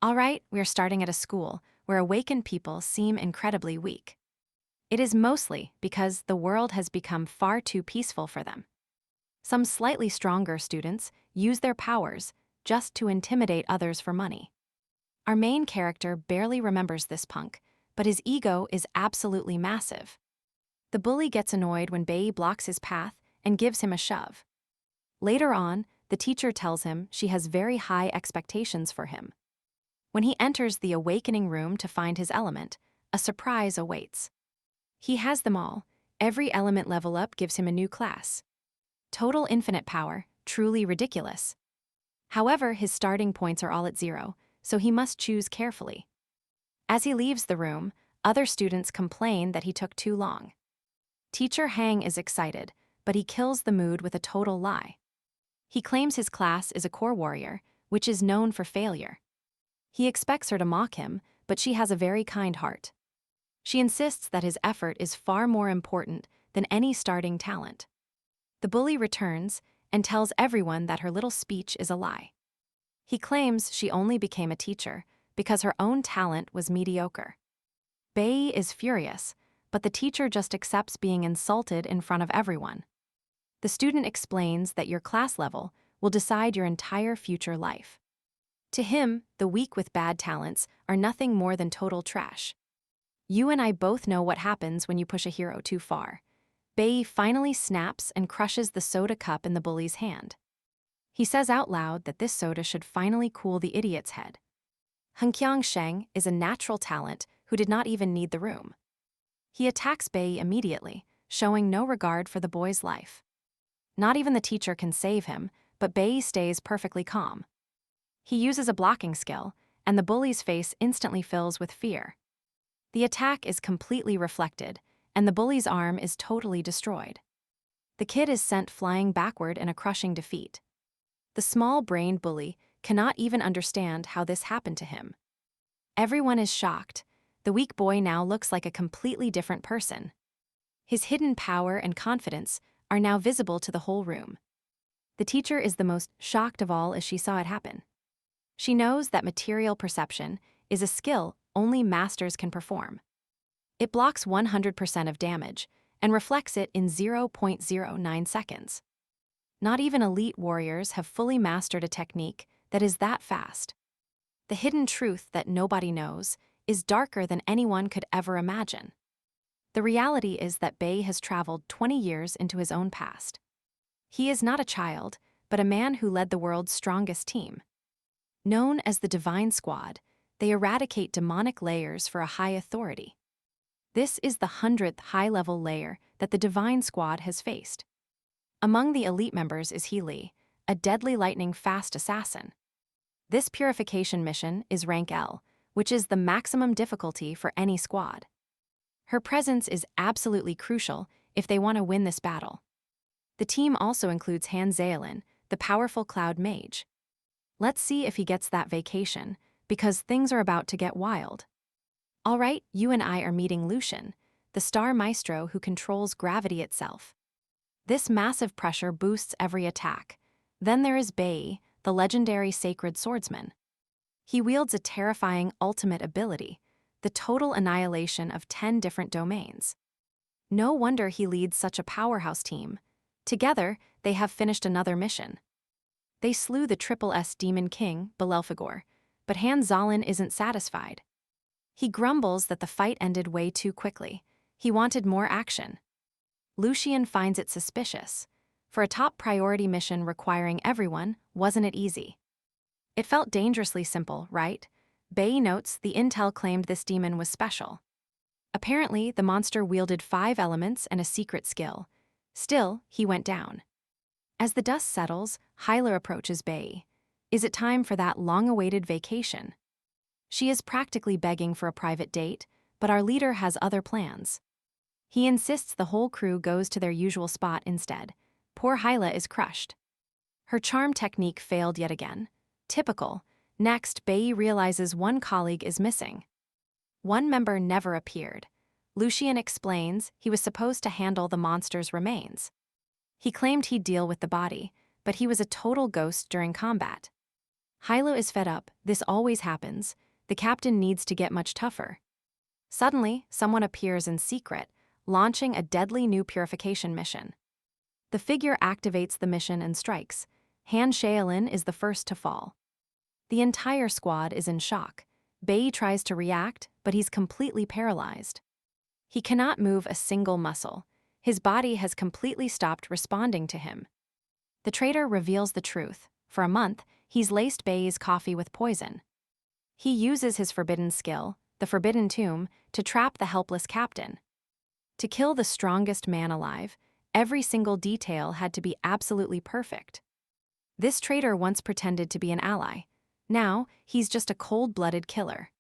All right, we are starting at a school where awakened people seem incredibly weak. It is mostly because the world has become far too peaceful for them. Some slightly stronger students use their powers just to intimidate others for money. Our main character barely remembers this punk, but his ego is absolutely massive. The bully gets annoyed when Bei blocks his path and gives him a shove. Later on, the teacher tells him she has very high expectations for him. When he enters the awakening room to find his element, a surprise awaits. He has them all. Every element level up gives him a new class. Total infinite power, truly ridiculous. However, his starting points are all at 0, so he must choose carefully. As he leaves the room, other students complain that he took too long. Teacher Hang is excited, but he kills the mood with a total lie. He claims his class is a core warrior, which is known for failure. He expects her to mock him, but she has a very kind heart. She insists that his effort is far more important than any starting talent. The bully returns and tells everyone that her little speech is a lie. He claims she only became a teacher because her own talent was mediocre. Bei is furious, but the teacher just accepts being insulted in front of everyone. The student explains that your class level will decide your entire future life. To him, the weak with bad talents are nothing more than total trash. You and I both know what happens when you push a hero too far. Bei finally snaps and crushes the soda cup in the bully's hand. He says out loud that this soda should finally cool the idiot's head. Hunkyang Sheng is a natural talent who did not even need the room. He attacks Bei immediately, showing no regard for the boy's life. Not even the teacher can save him, but Bei stays perfectly calm. He uses a blocking skill, and the bully's face instantly fills with fear. The attack is completely reflected, and the bully's arm is totally destroyed. The kid is sent flying backward in a crushing defeat. The small-brained bully cannot even understand how this happened to him. Everyone is shocked. The weak boy now looks like a completely different person. His hidden power and confidence are now visible to the whole room. The teacher is the most shocked of all as she saw it happen. She knows that material perception is a skill only masters can perform. It blocks 100% of damage and reflects it in 0.09 seconds. Not even elite warriors have fully mastered a technique that is that fast. The hidden truth that nobody knows is darker than anyone could ever imagine. The reality is that Bei has traveled 20 years into his own past. He is not a child, but a man who led the world's strongest team. Known as the Divine Squad, they eradicate demonic layers for a high authority. This is the 100th high-level layer that the Divine Squad has faced. Among the elite members is Healy, a deadly lightning-fast assassin. This purification mission is rank L, which is the maximum difficulty for any squad. Her presence is absolutely crucial if they want to win this battle. The team also includes Han Zeolin, the powerful cloud mage. Let's see if he gets that vacation, because things are about to get wild. All right, you and I are meeting Lucian, the star maestro who controls gravity itself. This massive pressure boosts every attack. Then there is Bei, the legendary sacred swordsman. He wields a terrifying ultimate ability, the total annihilation of 10 different domains. No wonder he leads such a powerhouse team. Together, they have finished another mission. They slew the Triple S Demon King, Belelfagor, but Han Zolin isn't satisfied. He grumbles that the fight ended way too quickly. He wanted more action. Lucian finds it suspicious. For a top priority mission requiring everyone, wasn't it easy? It felt dangerously simple, right? Bei notes the intel claimed this demon was special. Apparently, the monster wielded 5 elements and a secret skill. Still, he went down. As the dust settles, Hyler approaches Bei. Is it time for that long-awaited vacation? She is practically begging for a private date, but our leader has other plans. He insists the whole crew goes to their usual spot instead. Poor Hyla is crushed. Her charm technique failed yet again. Typical. Next, Bei realizes one colleague is missing. One member never appeared. Lucian explains he was supposed to handle the monster's remains. He claimed he'd deal with the body, but he was a total ghost during combat. Hilo is fed up. This always happens. The captain needs to get much tougher. Suddenly, someone appears in secret, launching a deadly new purification mission. The figure activates the mission and strikes. Han Shaolin is the first to fall. The entire squad is in shock. Bei tries to react, but he's completely paralyzed. He cannot move a single muscle. His body has completely stopped responding to him. The traitor reveals the truth. For a month, he's laced Bei's coffee with poison. He uses his forbidden skill, the Forbidden Tomb, to trap the helpless captain. To kill the strongest man alive, every single detail had to be absolutely perfect. This traitor once pretended to be an ally. Now, he's just a cold-blooded killer.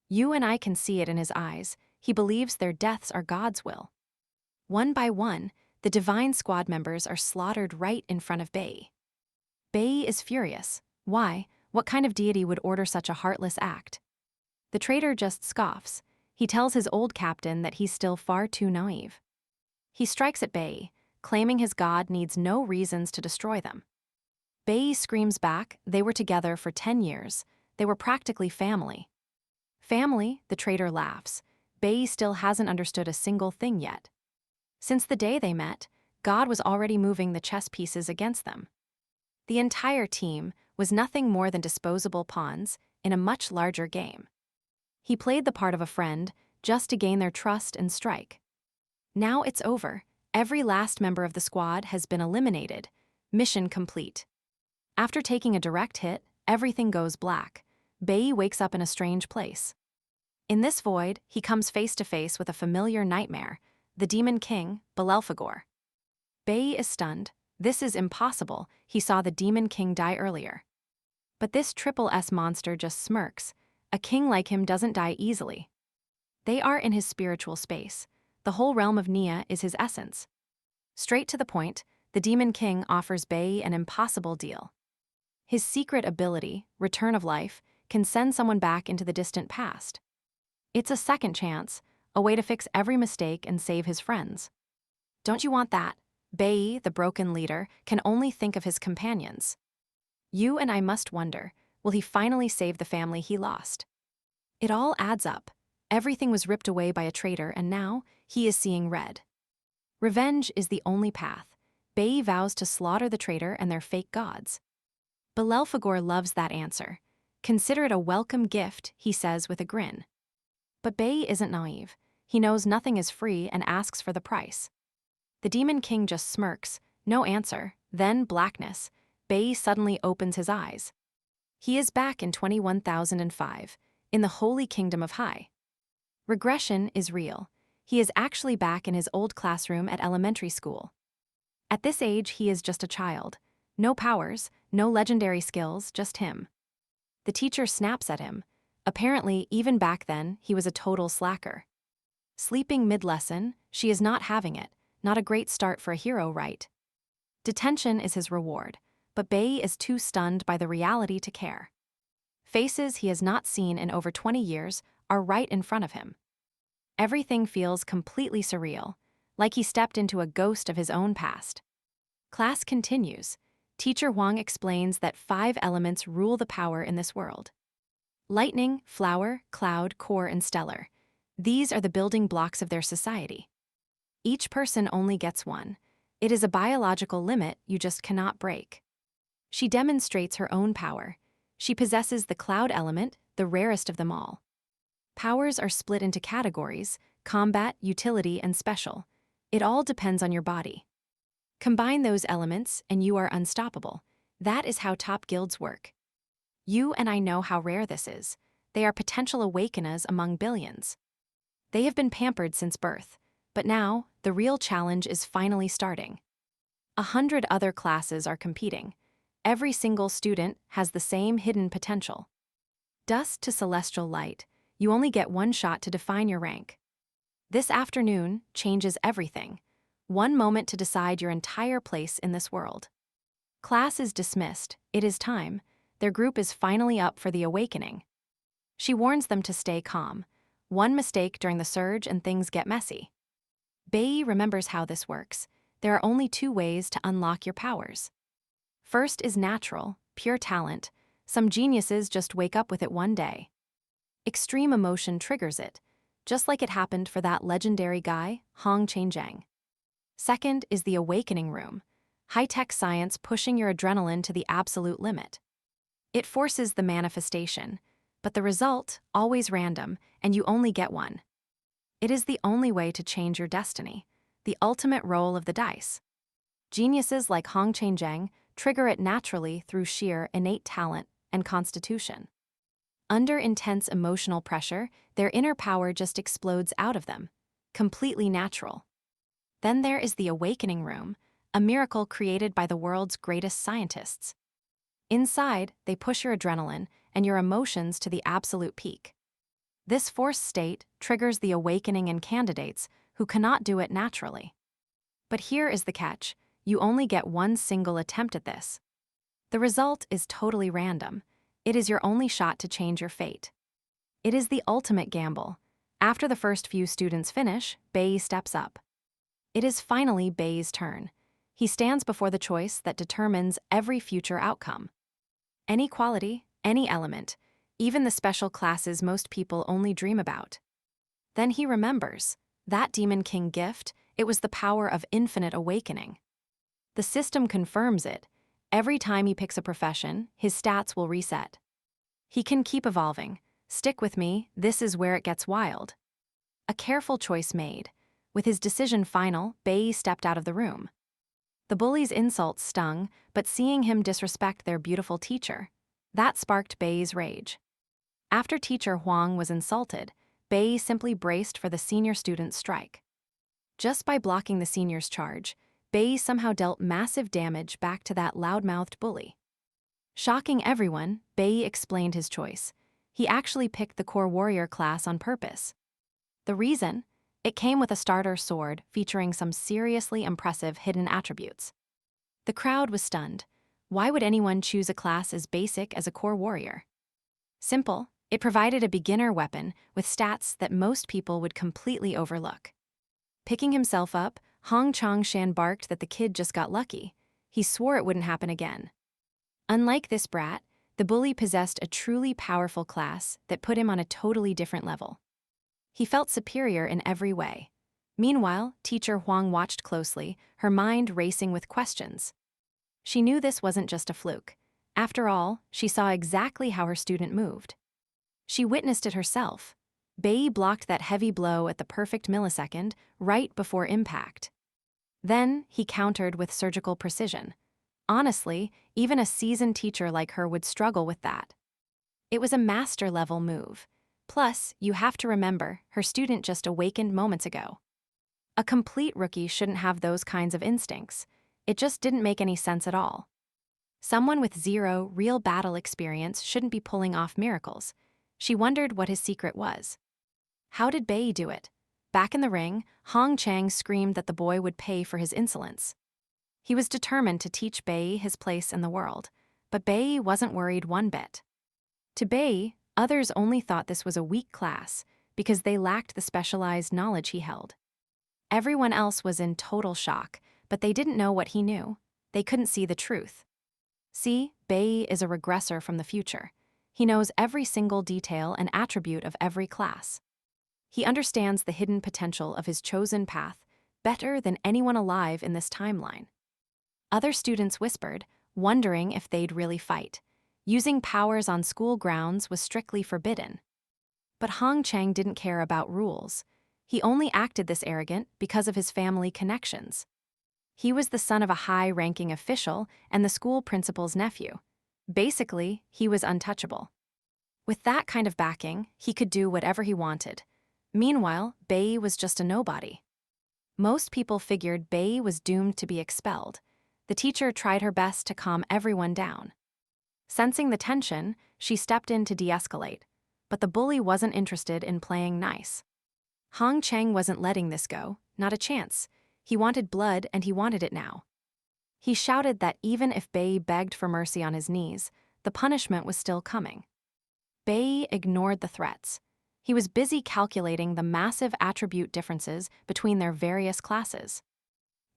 You and I can see it in his eyes. He believes their deaths are God's will. One by one, the divine squad members are slaughtered right in front of Bei. Bei is furious. Why? What kind of deity would order such a heartless act? The traitor just scoffs. He tells his old captain that he's still far too naive. He strikes at Bei, claiming his god needs no reasons to destroy them. Bei screams back, they were together for 10 years. They were practically family. Family, the traitor laughs. Bei still hasn't understood a single thing yet. Since the day they met, God was already moving the chess pieces against them. The entire team was nothing more than disposable pawns in a much larger game. He played the part of a friend just to gain their trust and strike. Now it's over. Every last member of the squad has been eliminated. Mission complete. After taking a direct hit, everything goes black. Bei wakes up in a strange place. In this void, he comes face to face with a familiar nightmare, the Demon King, Belphegor. Bei is stunned. This is impossible. He saw the Demon King die earlier. But this triple S monster just smirks. A king like him doesn't die easily. They are in his spiritual space. The whole realm of Nia is his essence. Straight to the point, the Demon King offers Bei an impossible deal. His secret ability, Return of Life, can send someone back into the distant past. It's a second chance, a way to fix every mistake and save his friends. Don't you want that? Bei, the broken leader, can only think of his companions. You and I must wonder, will he finally save the family he lost? It all adds up. Everything was ripped away by a traitor, and now he is seeing red. Revenge is the only path. Bei vows to slaughter the traitor and their fake gods. Belphegor loves that answer. Consider it a welcome gift, he says with a grin. But Bei isn't naive. He knows nothing is free and asks for the price. The Demon King just smirks, no answer, then blackness. Bei suddenly opens his eyes. He is back in 21,005, in the holy kingdom of Hai. Regression is real. He is actually back in his old classroom at elementary school. At this age, he is just a child. No powers, no legendary skills, just him. The teacher snaps at him. Apparently, even back then, he was a total slacker. Sleeping mid-lesson, she is not having it. Not a great start for a hero, right? Detention is his reward, but Bei is too stunned by the reality to care. Faces he has not seen in over 20 years are right in front of him. Everything feels completely surreal, like he stepped into a ghost of his own past. Class continues. Teacher Huang explains that 5 elements rule the power in this world. Lightning, flower, cloud, core, and stellar. These are the building blocks of their society. Each person only gets one. It is a biological limit you just cannot break. She demonstrates her own power. She possesses the cloud element, the rarest of them all. Powers are split into categories: combat, utility, and special. It all depends on your body. Combine those elements and you are unstoppable. That is how top guilds work. You and I know how rare this is. They are potential awakeners among billions. They have been pampered since birth. But now, the real challenge is finally starting. 100 other classes are competing. Every single student has the same hidden potential. Dust to celestial light, you only get one shot to define your rank. This afternoon changes everything. One moment to decide your entire place in this world. Class is dismissed. It is time. Their group is finally up for the awakening. She warns them to stay calm. One mistake during the surge and things get messy. Bei remembers how this works. There are only 2 ways to unlock your powers. First is natural, pure talent. Some geniuses just wake up with it one day. Extreme emotion triggers it, just like it happened for that legendary guy, Hong Chang. Second is the awakening room, high-tech science pushing your adrenaline to the absolute limit. It forces the manifestation, but the result, always random, and you only get one. It is the only way to change your destiny, the ultimate roll of the dice. Geniuses like Hong Chang trigger it naturally through sheer innate talent and constitution. Under intense emotional pressure, their inner power just explodes out of them, completely natural. Then there is the awakening room, a miracle created by the world's greatest scientists. Inside, they push your adrenaline and your emotions to the absolute peak. This forced state triggers the awakening in candidates who cannot do it naturally. But here is the catch: you only get one single attempt at this. The result is totally random. It is your only shot to change your fate. It is the ultimate gamble. After the first few students finish, Bei steps up. It is finally Bei's turn. He stands before the choice that determines every future outcome. Any quality, any element, even the special classes most people only dream about. Then he remembers, that Demon King gift, it was the power of infinite awakening. The system confirms it. Every time he picks a profession, his stats will reset. He can keep evolving. Stick with me, this is where it gets wild. A careful choice made. With his decision final, Bei stepped out of the room. The bullies' insults stung, but seeing him disrespect their beautiful teacher, that sparked Bei's rage. After teacher Huang was insulted, Bei simply braced for the senior student's strike. Just by blocking the senior's charge, Bei somehow dealt massive damage back to that loudmouthed bully. Shocking everyone, Bei explained his choice. He actually picked the core warrior class on purpose. The reason? It came with a starter sword featuring some seriously impressive hidden attributes. The crowd was stunned. Why would anyone choose a class as basic as a core warrior? Simple, it provided a beginner weapon with stats that most people would completely overlook. Picking himself up, Hong Changshan barked that the kid just got lucky. He swore it wouldn't happen again. Unlike this brat, the bully possessed a truly powerful class that put him on a totally different level. He felt superior in every way. Meanwhile, teacher Huang watched closely, her mind racing with questions. She knew this wasn't just a fluke. After all, she saw exactly how her student moved. She witnessed it herself. Bei blocked that heavy blow at the perfect millisecond, right before impact. Then, he countered with surgical precision. Honestly, even a seasoned teacher like her would struggle with that. It was a master-level move. Plus, you have to remember, her student just awakened moments ago. A complete rookie shouldn't have those kinds of instincts. It just didn't make any sense at all. Someone with zero real battle experience shouldn't be pulling off miracles. She wondered what his secret was. How did Bei do it? Back in the ring, Hong Chang screamed that the boy would pay for his insolence. He was determined to teach Bei his place in the world, but Bei wasn't worried one bit. To Bei, others only thought this was a weak class because they lacked the specialized knowledge he held. Everyone else was in total shock, but they didn't know what he knew. They couldn't see the truth. See, Bei is a regressor from the future. He knows every single detail and attribute of every class. He understands the hidden potential of his chosen path better than anyone alive in this timeline. Other students whispered, wondering if they'd really fight. Using powers on school grounds was strictly forbidden. But Hong Chang didn't care about rules. He only acted this arrogant because of his family connections. He was the son of a high-ranking official and the school principal's nephew. Basically, he was untouchable. With that kind of backing, he could do whatever he wanted. Meanwhile, Bei was just a nobody. Most people figured Bei was doomed to be expelled. The teacher tried her best to calm everyone down. Sensing the tension, she stepped in to de-escalate, but the bully wasn't interested in playing nice. Hong Chang wasn't letting this go, not a chance. He wanted blood and he wanted it now. He shouted that even if Bei begged for mercy on his knees, the punishment was still coming. Bei ignored the threats. He was busy calculating the massive attribute differences between their various classes.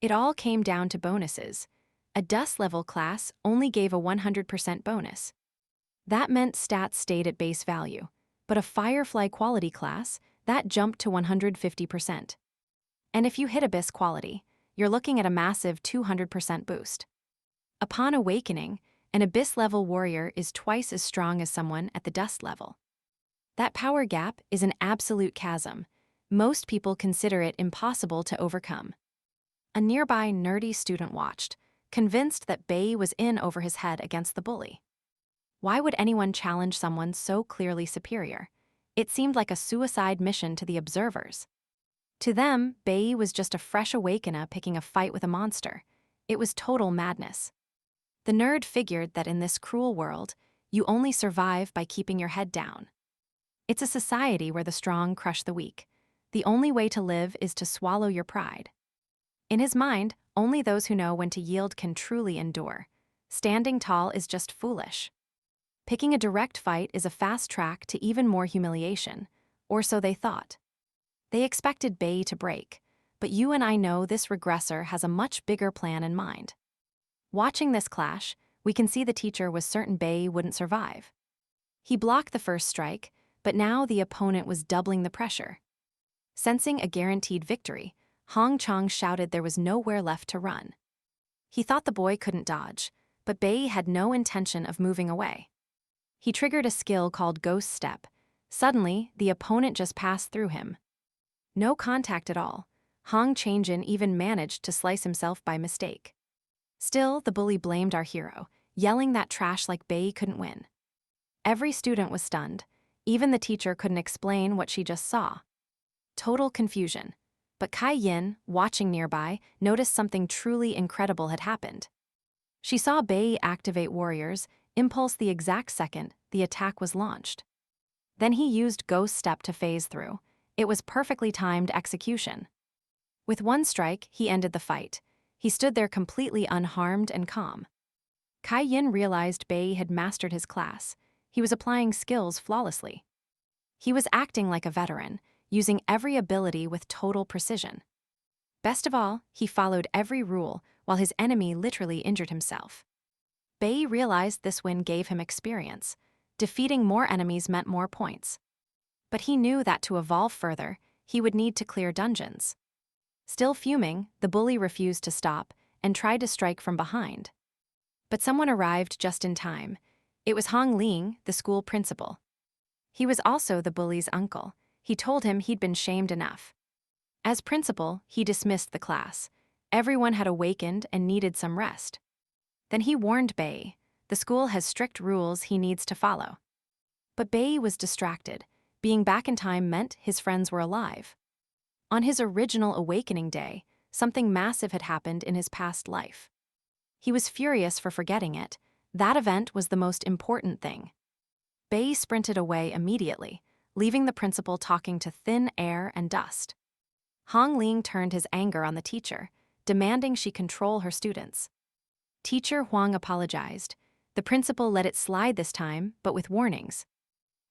It all came down to bonuses. A dust level class only gave a 100% bonus. That meant stats stayed at base value, but a Firefly quality class, that jumped to 150%. And if you hit Abyss quality, you're looking at a massive 200% boost. Upon awakening, an Abyss-level warrior is twice as strong as someone at the Dust level. That power gap is an absolute chasm. Most people consider it impossible to overcome. A nearby nerdy student watched, convinced that Bei was in over his head against the bully. Why would anyone challenge someone so clearly superior? It seemed like a suicide mission to the observers. To them, Bei was just a fresh awakener picking a fight with a monster. It was total madness. The nerd figured that in this cruel world, you only survive by keeping your head down. It's a society where the strong crush the weak. The only way to live is to swallow your pride. In his mind, only those who know when to yield can truly endure. Standing tall is just foolish. Picking a direct fight is a fast track to even more humiliation, or so they thought. They expected Bei to break, but you and I know this regressor has a much bigger plan in mind. Watching this clash, we can see the teacher was certain Bei wouldn't survive. He blocked the first strike, but now the opponent was doubling the pressure. Sensing a guaranteed victory, Hong Chang shouted there was nowhere left to run. He thought the boy couldn't dodge, but Bei had no intention of moving away. He triggered a skill called Ghost Step. Suddenly, the opponent just passed through him. No contact at all. Hong Changjin even managed to slice himself by mistake. Still, the bully blamed our hero, yelling that trash like Bei couldn't win. Every student was stunned. Even the teacher couldn't explain what she just saw. Total confusion. But Kai Yin, watching nearby, noticed something truly incredible had happened. She saw Bei activate Warrior's Impulse the exact second the attack was launched. Then he used Ghost Step to phase through. It was perfectly timed execution. With one strike, he ended the fight. He stood there completely unharmed and calm. Kai Yin realized Bei had mastered his class. He was applying skills flawlessly. He was acting like a veteran, using every ability with total precision. Best of all, he followed every rule while his enemy literally injured himself. Bei realized this win gave him experience. Defeating more enemies meant more points. But he knew that to evolve further, he would need to clear dungeons. Still fuming, the bully refused to stop and tried to strike from behind. But someone arrived just in time. It was Hong Ling, the school principal. He was also the bully's uncle. He told him he'd been shamed enough. As principal, he dismissed the class. Everyone had awakened and needed some rest. Then he warned Bei, the school has strict rules he needs to follow. But Bei was distracted. Being back in time meant his friends were alive. On his original awakening day, something massive had happened in his past life. He was furious for forgetting it. That event was the most important thing. Bei sprinted away immediately, leaving the principal talking to thin air and dust. Hong Ling turned his anger on the teacher, demanding she control her students. Teacher Huang apologized. The principal let it slide this time, but with warnings.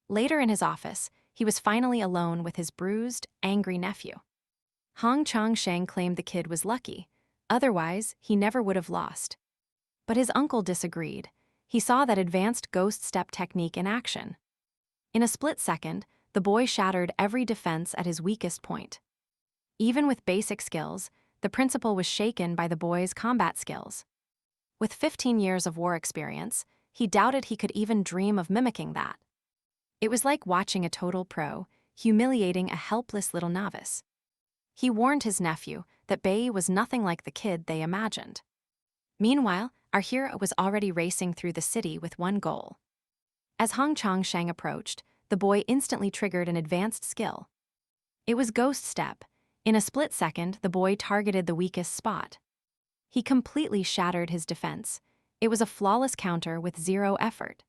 Later in his office, he was finally alone with his bruised, angry nephew. Hong Changsheng claimed the kid was lucky. Otherwise, he never would have lost. But his uncle disagreed. He saw that advanced Ghost Step technique in action. In a split second, the boy shattered every defense at his weakest point. Even with basic skills, the principal was shaken by the boy's combat skills. With 15 years of war experience, he doubted he could even dream of mimicking that. It was like watching a total pro humiliating a helpless little novice. He warned his nephew that Bei was nothing like the kid they imagined. Meanwhile, our hero was already racing through the city with one goal. As Hong Changsheng approached, the boy instantly triggered an advanced skill. It was Ghost Step. In a split second, the boy targeted the weakest spot. He completely shattered his defense. It was a flawless counter with zero effort.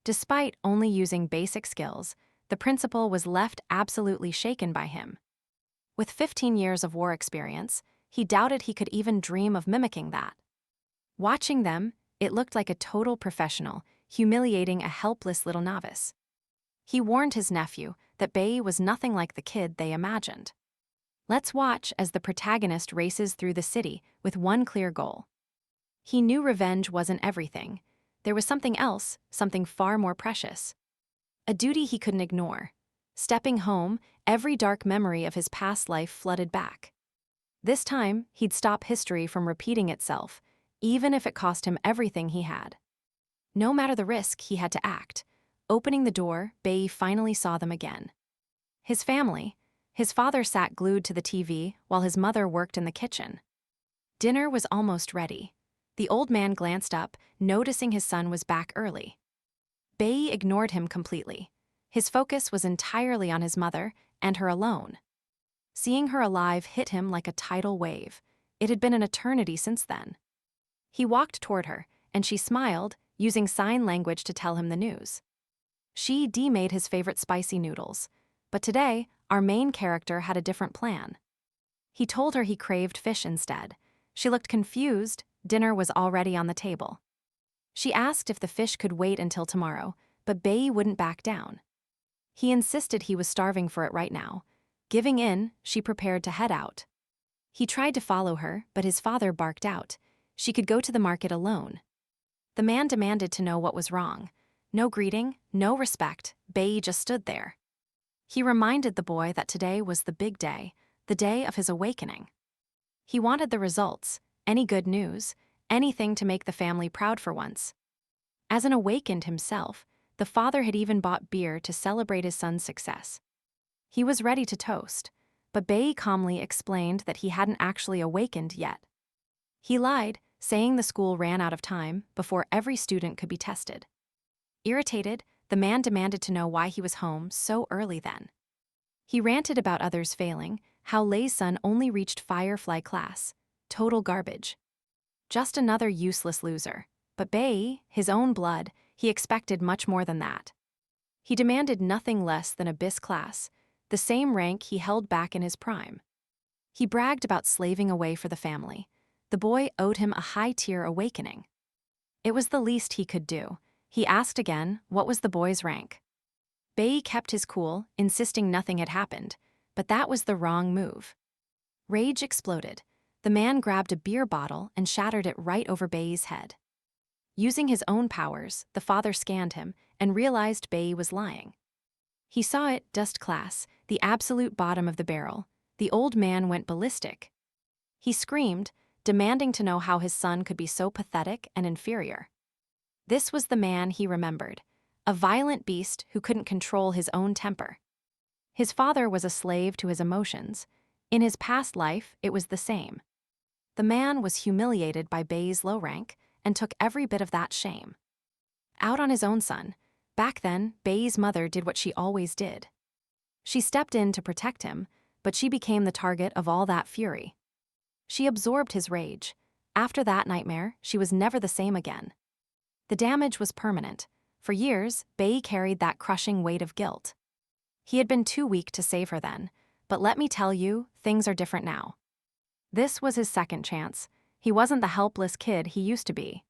Despite only using basic skills, the principal was left absolutely shaken by him. With 15 years of war experience, he doubted he could even dream of mimicking that. Watching them, it looked like a total professional, humiliating a helpless little novice. He warned his nephew that Bei was nothing like the kid they imagined. Let's watch as the protagonist races through the city with one clear goal. He knew revenge wasn't everything. there was something else, something far more precious. A duty he couldn't ignore. Stepping home, every dark memory of his past life flooded back. This time, he'd stop history from repeating itself, even if it cost him everything he had. No matter the risk, he had to act. Opening the door, Bei finally saw them again. His family. His father sat glued to the TV while his mother worked in the kitchen. Dinner was almost ready. The old man glanced up, noticing his son was back early. Bei ignored him completely. His focus was entirely on his mother and her alone. Seeing her alive hit him like a tidal wave. It had been an eternity since then. He walked toward her, and she smiled, using sign language to tell him the news. She demade his favorite spicy noodles, but today, our main character had a different plan. He told her he craved fish instead. She looked confused. Dinner was already on the table. She asked if the fish could wait until tomorrow, but Bei wouldn't back down. He insisted he was starving for it right now. Giving in, she prepared to head out. He tried to follow her, but his father barked out. She could go to the market alone. The man demanded to know what was wrong. No greeting, no respect, Bei just stood there. He reminded the boy that today was the big day, the day of his awakening. He wanted the results, any good news, anything to make the family proud for once. As an awakened himself, the father had even bought beer to celebrate his son's success. He was ready to toast, but Bei calmly explained that he hadn't actually awakened yet. He lied, saying the school ran out of time before every student could be tested. Irritated, the man demanded to know why he was home so early then. He ranted about others failing, how Lei's son only reached Firefly class. Total garbage. Just another useless loser. But Bei, his own blood, he expected much more than that. He demanded nothing less than Abyss class, the same rank he held back in his prime. He bragged about slaving away for the family. The boy owed him a high-tier awakening. It was the least he could do. He asked again, what was the boy's rank? Bei kept his cool, insisting nothing had happened, but that was the wrong move. Rage exploded. The man grabbed a beer bottle and shattered it right over Bei's head. Using his own powers, the father scanned him and realized Bei was lying. He saw it, dust class, the absolute bottom of the barrel. The old man went ballistic. He screamed, demanding to know how his son could be so pathetic and inferior. This was the man he remembered, a violent beast who couldn't control his own temper. His father was a slave to his emotions. In his past life, it was the same. The man was humiliated by Bei's low rank and took every bit of that shame out on his own son. Back then, Bei's mother did what she always did. She stepped in to protect him, but she became the target of all that fury. She absorbed his rage. After that nightmare, she was never the same again. The damage was permanent. For years, Bei carried that crushing weight of guilt. He had been too weak to save her then, but let me tell you, things are different now. This was his second chance. He wasn't the helpless kid he used to be.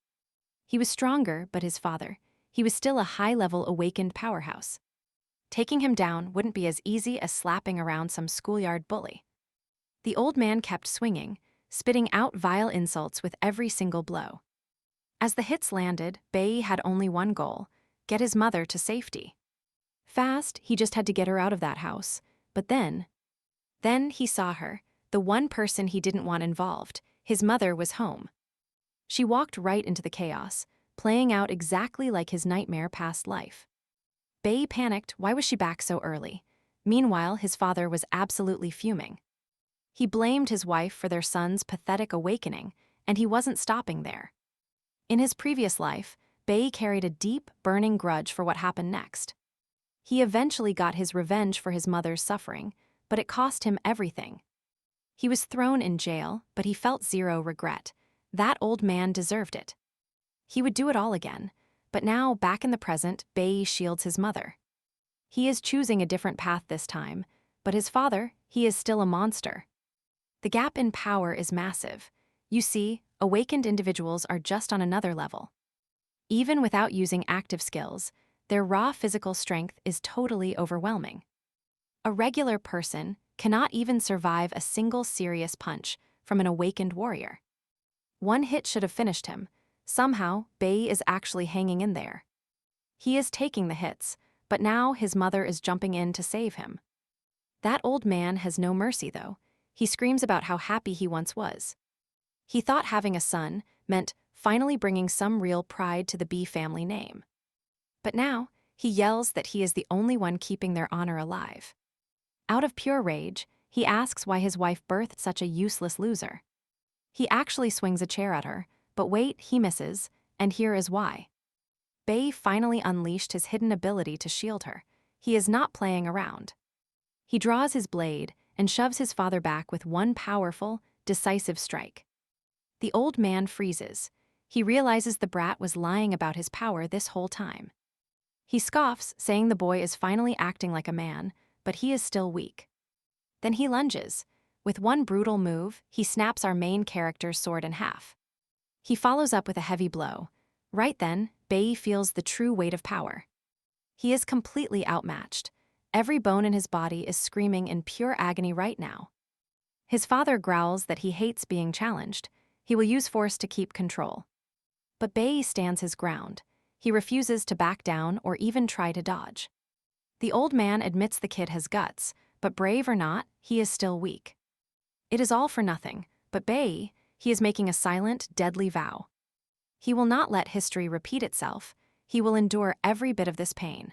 He was stronger, but his father, he was still a high-level awakened powerhouse. Taking him down wouldn't be as easy as slapping around some schoolyard bully. The old man kept swinging, spitting out vile insults with every single blow. As the hits landed, Bei had only one goal: get his mother to safety. Fast, he just had to get her out of that house. But then he saw her, the one person he didn't want involved. His mother was home. She walked right into the chaos, playing out exactly like his nightmare past life. Bei panicked. Why was she back so early? Meanwhile, his father was absolutely fuming. He blamed his wife for their son's pathetic awakening, and he wasn't stopping there. In his previous life, Bei carried a deep, burning grudge for what happened next. He eventually got his revenge for his mother's suffering, but it cost him everything. He was thrown in jail, but he felt zero regret. That old man deserved it. He would do it all again, but now, back in the present, Bei shields his mother. He is choosing a different path this time, but his father, he is still a monster. The gap in power is massive. You see, awakened individuals are just on another level. Even without using active skills, their raw physical strength is totally overwhelming. A regular person cannot even survive a single serious punch from an awakened warrior. One hit should have finished him. Somehow, Bei is actually hanging in there. He is taking the hits, but now his mother is jumping in to save him. That old man has no mercy, though. He screams about how happy he once was. He thought having a son meant finally bringing some real pride to the B family name. But now, he yells that he is the only one keeping their honor alive. Out of pure rage, he asks why his wife birthed such a useless loser. He actually swings a chair at her, but wait, he misses, and here is why. Bei finally unleashed his hidden ability to shield her. He is not playing around. He draws his blade and shoves his father back with one powerful, decisive strike. The old man freezes. He realizes the brat was lying about his power this whole time. He scoffs, saying the boy is finally acting like a man, but he is still weak. Then he lunges. With one brutal move, he snaps our main character's sword in half. He follows up with a heavy blow. Right then, Bei feels the true weight of power. He is completely outmatched. Every bone in his body is screaming in pure agony right now. His father growls that he hates being challenged. He will use force to keep control. But Bei stands his ground. He refuses to back down or even try to dodge. The old man admits the kid has guts, but brave or not, he is still weak. It is all for nothing, but Bei, he is making a silent, deadly vow. He will not let history repeat itself. He will endure every bit of this pain.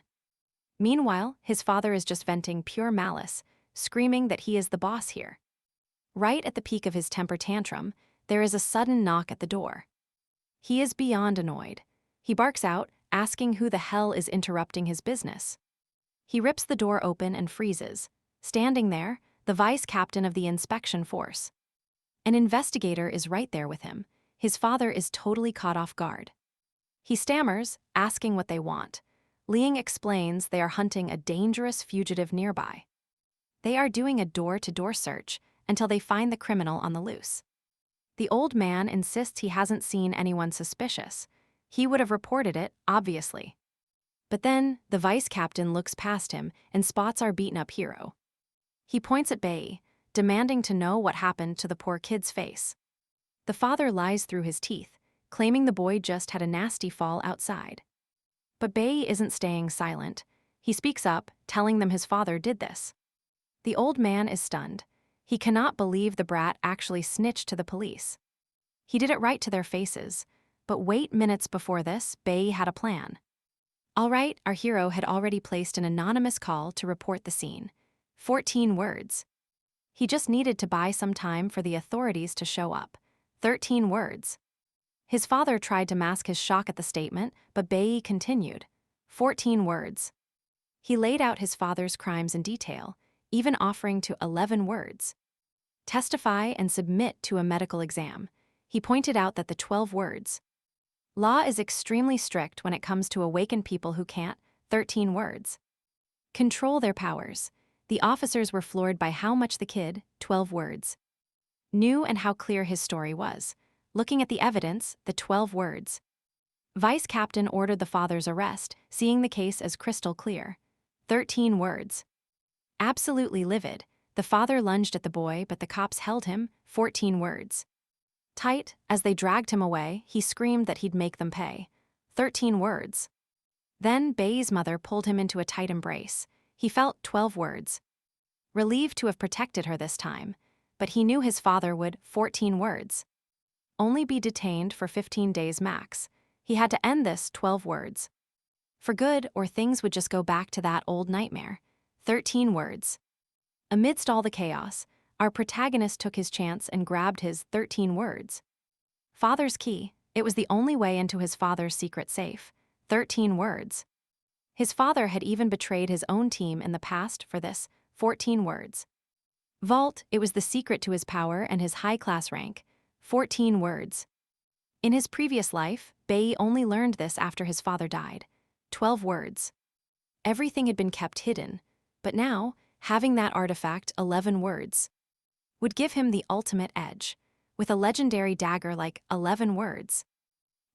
Meanwhile, his father is just venting pure malice, screaming that he is the boss here. Right at the peak of his temper tantrum, there is a sudden knock at the door. He is beyond annoyed. He barks out, asking who the hell is interrupting his business. He rips the door open and freezes. Standing there, the vice captain of the inspection force. An investigator is right there with him. His father is totally caught off guard. He stammers, asking what they want. Liang explains they are hunting a dangerous fugitive nearby. They are doing a door-to-door search until they find the criminal on the loose. The old man insists he hasn't seen anyone suspicious. He would have reported it, obviously. But then, the vice captain looks past him and spots our beaten-up hero. He points at Bei, demanding to know what happened to the poor kid's face. The father lies through his teeth, claiming the boy just had a nasty fall outside. But Bei isn't staying silent. He speaks up, telling them his father did this. The old man is stunned. He cannot believe the brat actually snitched to the police. He did it right to their faces. But wait, minutes before this, Bei had a plan. All right, our hero had already placed an anonymous call to report the scene. 14 words. He just needed to buy some time for the authorities to show up. 13 words. His father tried to mask his shock at the statement, but Bei continued. 14 words. He laid out his father's crimes in detail, even offering to 11 words. Testify and submit to a medical exam. He pointed out that the 12 words. Law is extremely strict when it comes to awaken people who can't. 13 words. Control their powers. The officers were floored by how much the kid, 12 words, knew and how clear his story was. Looking at the evidence, the 12 words. Vice captain ordered the father's arrest, seeing the case as crystal clear. 13 words. Absolutely livid, the father lunged at the boy, but the cops held him. 14 words. Tight, as they dragged him away, he screamed that he'd make them pay. 13 words. Then Bei's mother pulled him into a tight embrace. He felt 12 words. Relieved to have protected her this time, but he knew his father would. 14 words. Only be detained for 15 days max. He had to end this. 12 words. For good, or things would just go back to that old nightmare. 13 words. Amidst all the chaos, our protagonist took his chance and grabbed his 13 words. Father's key. It was the only way into his father's secret safe. 13 words. His father had even betrayed his own team in the past for this. 14 words. Vault. It was the secret to his power and his high-class rank. 14 words. In his previous life, Bei only learned this after his father died. 12 words. Everything had been kept hidden, but now, having that artifact, 11 words, would give him the ultimate edge. With a legendary dagger like 11 words.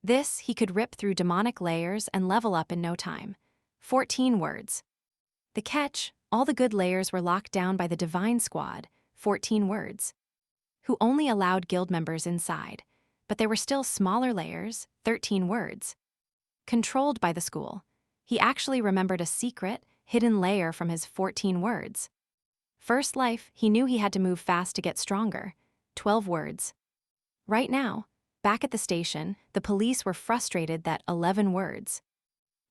This he could rip through demonic layers and level up in no time. 14 words. The catch, all the good layers were locked down by the Divine Squad. 14 words. Who only allowed guild members inside. but there were still smaller layers, 13 words. Controlled by the school, he actually remembered a secret, hidden layer from his 14 words. First life, he knew he had to move fast to get stronger. 12 words. Right now, back at the station, the police were frustrated that 11 words.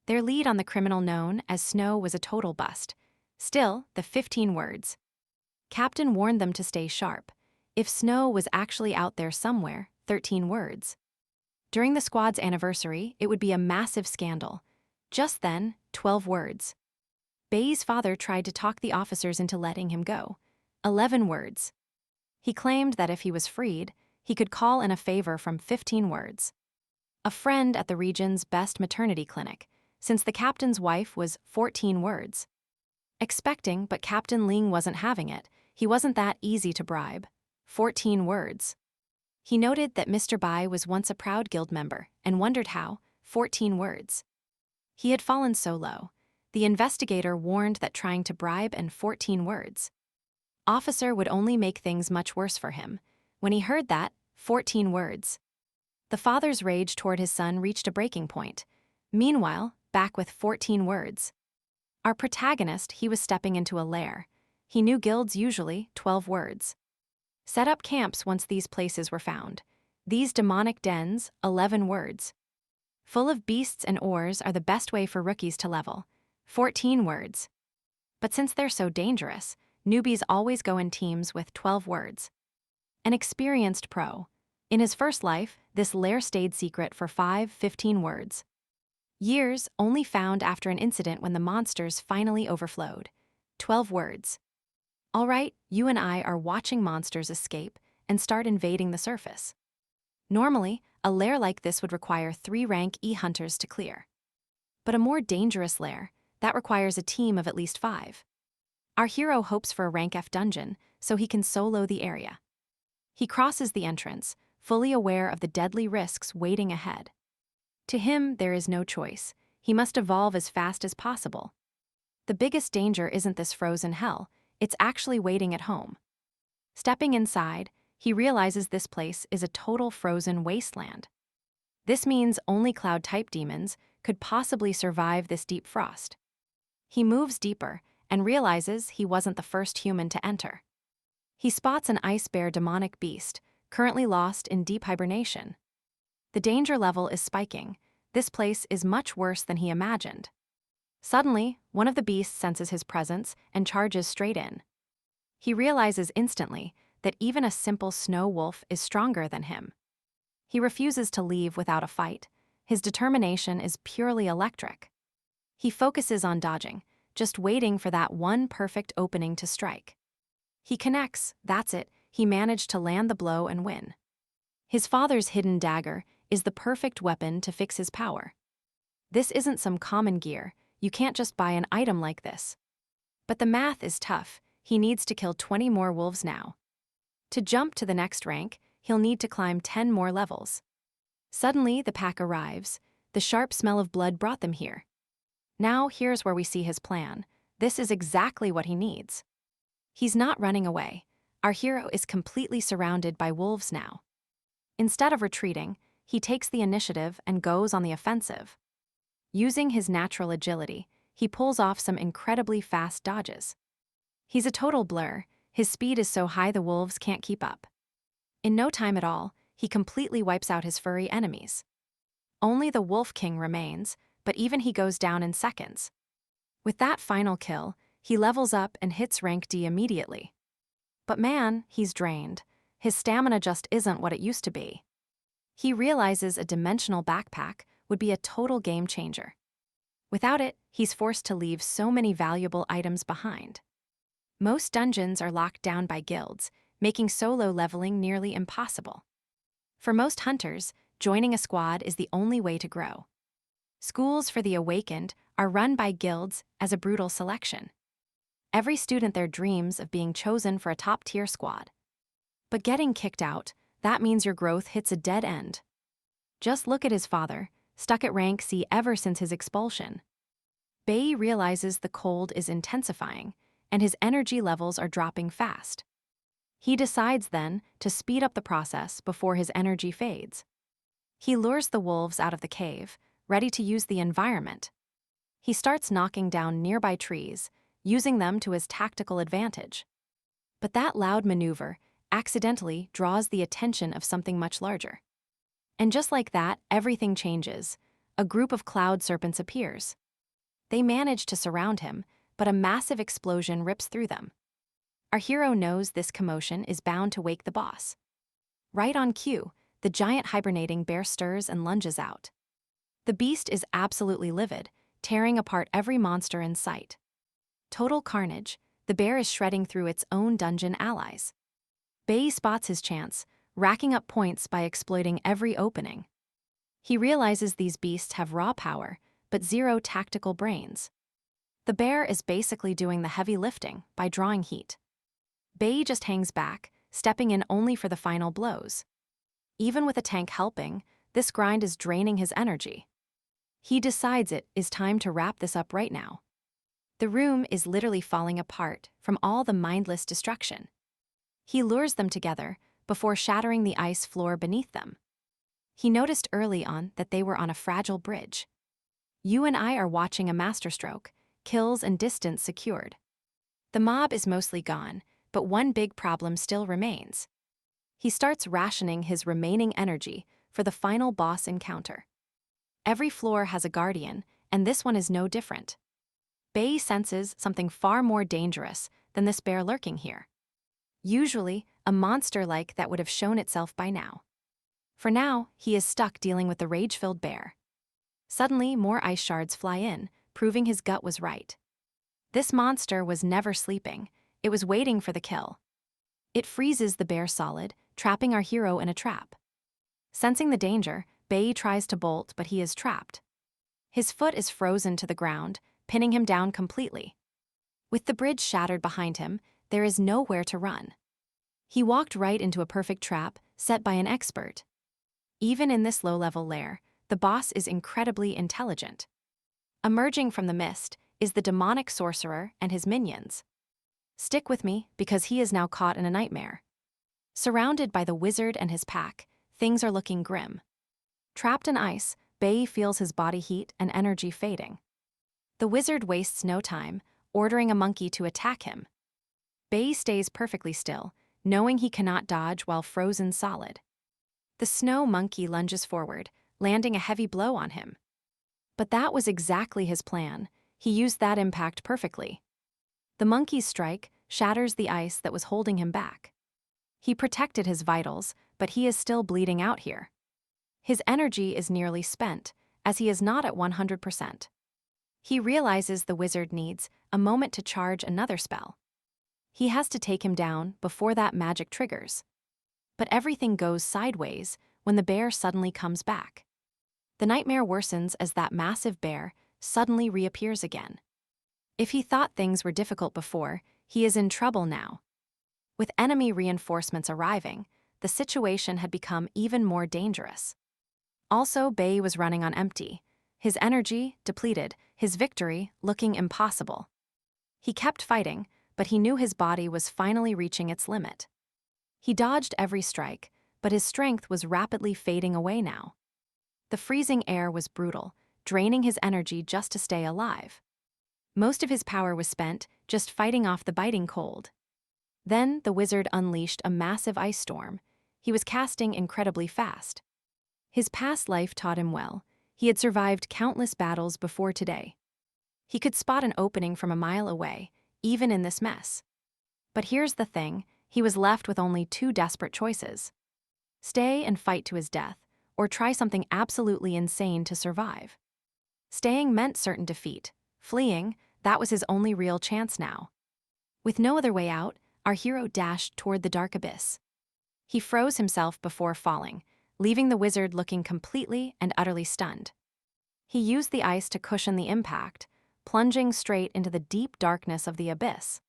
Their lead on the criminal known as Snow was a total bust. Still, the 15 words. Captain warned them to stay sharp. If Snow was actually out there somewhere, 13 words. During the squad's anniversary, it would be a massive scandal. Just then, 12 words. Bei's father tried to talk the officers into letting him go. 11 words. He claimed that if he was freed, he could call in a favor from 15 words. A friend at the region's best maternity clinic, since the captain's wife was 14 words. Expecting, but Captain Ling wasn't having it. He wasn't that easy to bribe. 14 words. He noted that Mr. Bai was once a proud guild member and wondered how. 14 words. He had fallen so low. The investigator warned that trying to bribe and 14 words. Officer would only make things much worse for him. When he heard that, 14 words. The father's rage toward his son reached a breaking point. Meanwhile, back with 14 words. Our protagonist, he was stepping into a lair. He knew guilds usually 12 words. Set up camps once these places were found. These demonic dens, 11 words. Full of beasts and ores are the best way for rookies to level. 14 words. But since they're so dangerous, newbies always go in teams with 12 words. An experienced pro. In his first life, this lair stayed secret for 15 words. Years only found after an incident when the monsters finally overflowed. 12 words. All right, you and I are watching monsters escape and start invading the surface. Normally, a lair like this would require 3 rank E hunters to clear. But a more dangerous lair, that requires a team of at least 5. Our hero hopes for a rank F dungeon so he can solo the area. He crosses the entrance, fully aware of the deadly risks waiting ahead. To him, there is no choice. He must evolve as fast as possible. The biggest danger isn't this frozen hell, it's actually waiting at home. Stepping inside, he realizes this place is a total frozen wasteland. This means only cloud-type demons could possibly survive this deep frost. He moves deeper and realizes he wasn't the first human to enter. He spots an ice bear demonic beast, currently lost in deep hibernation. The danger level is spiking. This place is much worse than he imagined. Suddenly, one of the beasts senses his presence and charges straight in. He realizes instantly that even a simple snow wolf is stronger than him. He refuses to leave without a fight. His determination is purely electric. He focuses on dodging, just waiting for that one perfect opening to strike. He connects, that's it, he managed to land the blow and win. His father's hidden dagger is the perfect weapon to fix his power. This isn't some common gear, you can't just buy an item like this. But the math is tough, he needs to kill 20 more wolves now. To jump to the next rank, he'll need to climb 10 more levels. Suddenly, the pack arrives. The sharp smell of blood brought them here. Now, here's where we see his plan. This is exactly what he needs. He's not running away. Our hero is completely surrounded by wolves now. Instead of retreating, he takes the initiative and goes on the offensive. Using his natural agility, he pulls off some incredibly fast dodges. He's a total blur. His speed is so high the wolves can't keep up. In no time at all, he completely wipes out his furry enemies. Only the Wolf King remains, but even he goes down in seconds. With that final kill, he levels up and hits rank D immediately. But man, he's drained. His stamina just isn't what it used to be. He realizes a dimensional backpack would be a total game changer. Without it, he's forced to leave so many valuable items behind. Most dungeons are locked down by guilds, making solo leveling nearly impossible. For most hunters, joining a squad is the only way to grow. Schools for the awakened are run by guilds as a brutal selection. Every student there dreams of being chosen for a top-tier squad. But getting kicked out, that means your growth hits a dead end. Just look at his father, stuck at rank C ever since his expulsion. Bei realizes the cold is intensifying, and his energy levels are dropping fast. He decides then to speed up the process before his energy fades. He lures the wolves out of the cave, ready to use the environment. He starts knocking down nearby trees, using them to his tactical advantage. But that loud maneuver accidentally draws the attention of something much larger. And just like that, everything changes. A group of cloud serpents appears. They manage to surround him, but a massive explosion rips through them. Our hero knows this commotion is bound to wake the boss. Right on cue, the giant hibernating bear stirs and lunges out. The beast is absolutely livid, tearing apart every monster in sight. Total carnage, the bear is shredding through its own dungeon allies. Bei spots his chance, racking up points by exploiting every opening. He realizes these beasts have raw power, but zero tactical brains. The bear is basically doing the heavy lifting by drawing heat. Bei just hangs back, stepping in only for the final blows. Even with a tank helping, this grind is draining his energy. He decides it is time to wrap this up right now. The room is literally falling apart from all the mindless destruction. He lures them together before shattering the ice floor beneath them. He noticed early on that they were on a fragile bridge. You and I are watching a masterstroke, kills and distance secured. The mob is mostly gone, but one big problem still remains. He starts rationing his remaining energy for the final boss encounter. Every floor has a guardian, and this one is no different. Bei senses something far more dangerous than this bear lurking here. Usually, a monster like that would have shown itself by now. For now, he is stuck dealing with the rage-filled bear. Suddenly, more ice shards fly in, proving his gut was right. This monster was never sleeping. It was waiting for the kill. It freezes the bear solid, trapping our hero in a trap. Sensing the danger, Bei tries to bolt, but he is trapped. His foot is frozen to the ground, pinning him down completely. With the bridge shattered behind him, there is nowhere to run. He walked right into a perfect trap set by an expert. Even in this low-level lair, the boss is incredibly intelligent. Emerging from the mist is the demonic sorcerer and his minions. Stick with me, because he is now caught in a nightmare. Surrounded by the wizard and his pack, things are looking grim. Trapped in ice, Bei feels his body heat and energy fading. The wizard wastes no time, ordering a monkey to attack him. Bei stays perfectly still, knowing he cannot dodge while frozen solid. The snow monkey lunges forward, landing a heavy blow on him. But that was exactly his plan. He used that impact perfectly. The monkey's strike shatters the ice that was holding him back. He protected his vitals, but he is still bleeding out here. His energy is nearly spent, as he is not at 100%. He realizes the wizard needs a moment to charge another spell. He has to take him down before that magic triggers. But everything goes sideways when the bear suddenly comes back. The nightmare worsens as that massive bear suddenly reappears again. If he thought things were difficult before, he is in trouble now. With enemy reinforcements arriving, the situation had become even more dangerous. Also, Bei was running on empty, his energy depleted, his victory looking impossible. He kept fighting, but he knew his body was finally reaching its limit. He dodged every strike, but his strength was rapidly fading away now. The freezing air was brutal, draining his energy just to stay alive. Most of his power was spent just fighting off the biting cold. Then the wizard unleashed a massive ice storm. He was casting incredibly fast. His past life taught him well. He had survived countless battles before today. He could spot an opening from a mile away, even in this mess. But here's the thing, he was left with only two desperate choices. Stay and fight to his death, or try something absolutely insane to survive. Staying meant certain defeat. Fleeing, that was his only real chance now. With no other way out, our hero dashed toward the dark abyss. He froze himself before falling, leaving the wizard looking completely and utterly stunned. He used the ice to cushion the impact, plunging straight into the deep darkness of the abyss.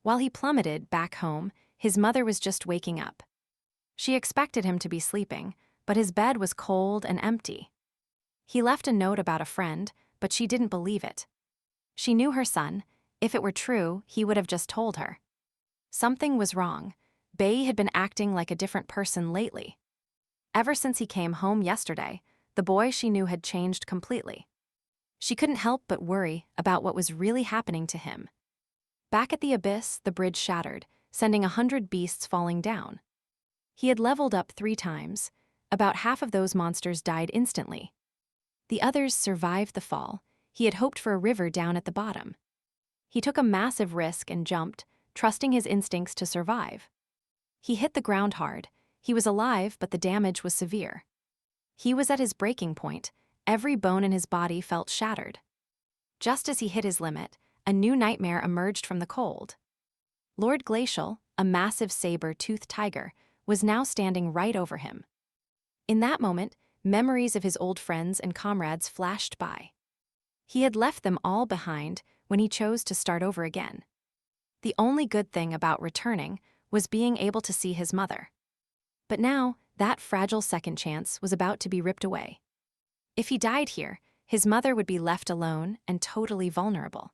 While he plummeted back home, his mother was just waking up. She expected him to be sleeping, but his bed was cold and empty. He left a note about a friend, but she didn't believe it. She knew her son. If it were true, he would have just told her. Something was wrong. Bei had been acting like a different person lately. Ever since he came home yesterday, the boy she knew had changed completely. She couldn't help but worry about what was really happening to him. Back at the abyss, the bridge shattered, sending 100 beasts falling down. He had leveled up 3 times. About half of those monsters died instantly. The others survived the fall. He had hoped for a river down at the bottom. He took a massive risk and jumped, trusting his instincts to survive. He hit the ground hard. He was alive, but the damage was severe. He was at his breaking point. Every bone in his body felt shattered. Just as he hit his limit, a new nightmare emerged from the cold. Lord Glacial, a massive saber-toothed tiger, was now standing right over him. In that moment, memories of his old friends and comrades flashed by. He had left them all behind when he chose to start over again. The only good thing about returning was being able to see his mother. But now, that fragile second chance was about to be ripped away. If he died here, his mother would be left alone and totally vulnerable.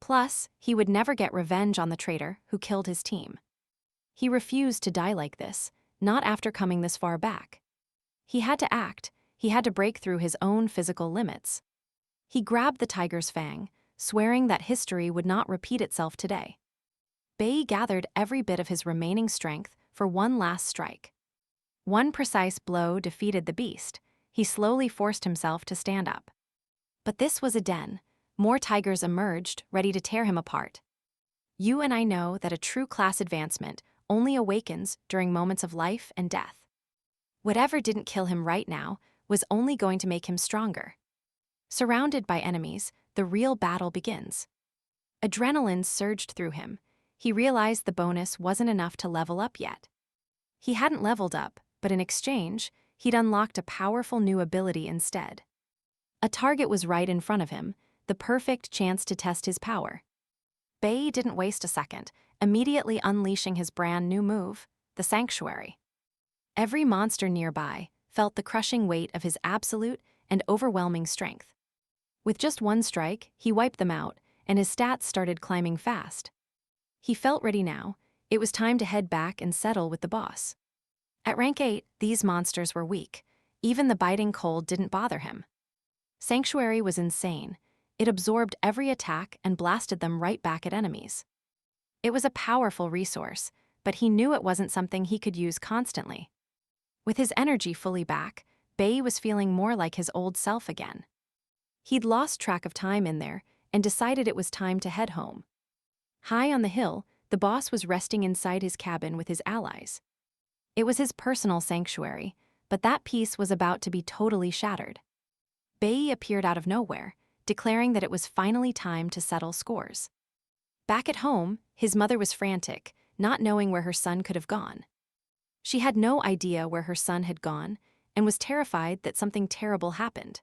Plus, he would never get revenge on the traitor who killed his team. He refused to die like this, not after coming this far back. He had to act. He had to break through his own physical limits. He grabbed the tiger's fang, swearing that history would not repeat itself today. Bei gathered every bit of his remaining strength for one last strike. One precise blow defeated the beast. He slowly forced himself to stand up. But this was a den. More tigers emerged, ready to tear him apart. You and I know that a true class advancement only awakens during moments of life and death. Whatever didn't kill him right now was only going to make him stronger. Surrounded by enemies, the real battle begins. Adrenaline surged through him. He realized the bonus wasn't enough to level up yet. He hadn't leveled up, but in exchange, he'd unlocked a powerful new ability instead. A target was right in front of him, the perfect chance to test his power. Bei didn't waste a second, immediately unleashing his brand new move, the Sanctuary. Every monster nearby felt the crushing weight of his absolute and overwhelming strength. With just one strike, he wiped them out, and his stats started climbing fast. He felt ready now. It was time to head back and settle with the boss. At rank 8, these monsters were weak. Even the biting cold didn't bother him. Sanctuary was insane. It absorbed every attack and blasted them right back at enemies. It was a powerful resource, but he knew it wasn't something he could use constantly. With his energy fully back, Bei was feeling more like his old self again. He'd lost track of time in there and decided it was time to head home. High on the hill, the boss was resting inside his cabin with his allies. It was his personal sanctuary, but that peace was about to be totally shattered. Bei appeared out of nowhere, declaring that it was finally time to settle scores. Back at home, his mother was frantic, not knowing where her son could have gone. She had no idea where her son had gone and was terrified that something terrible happened.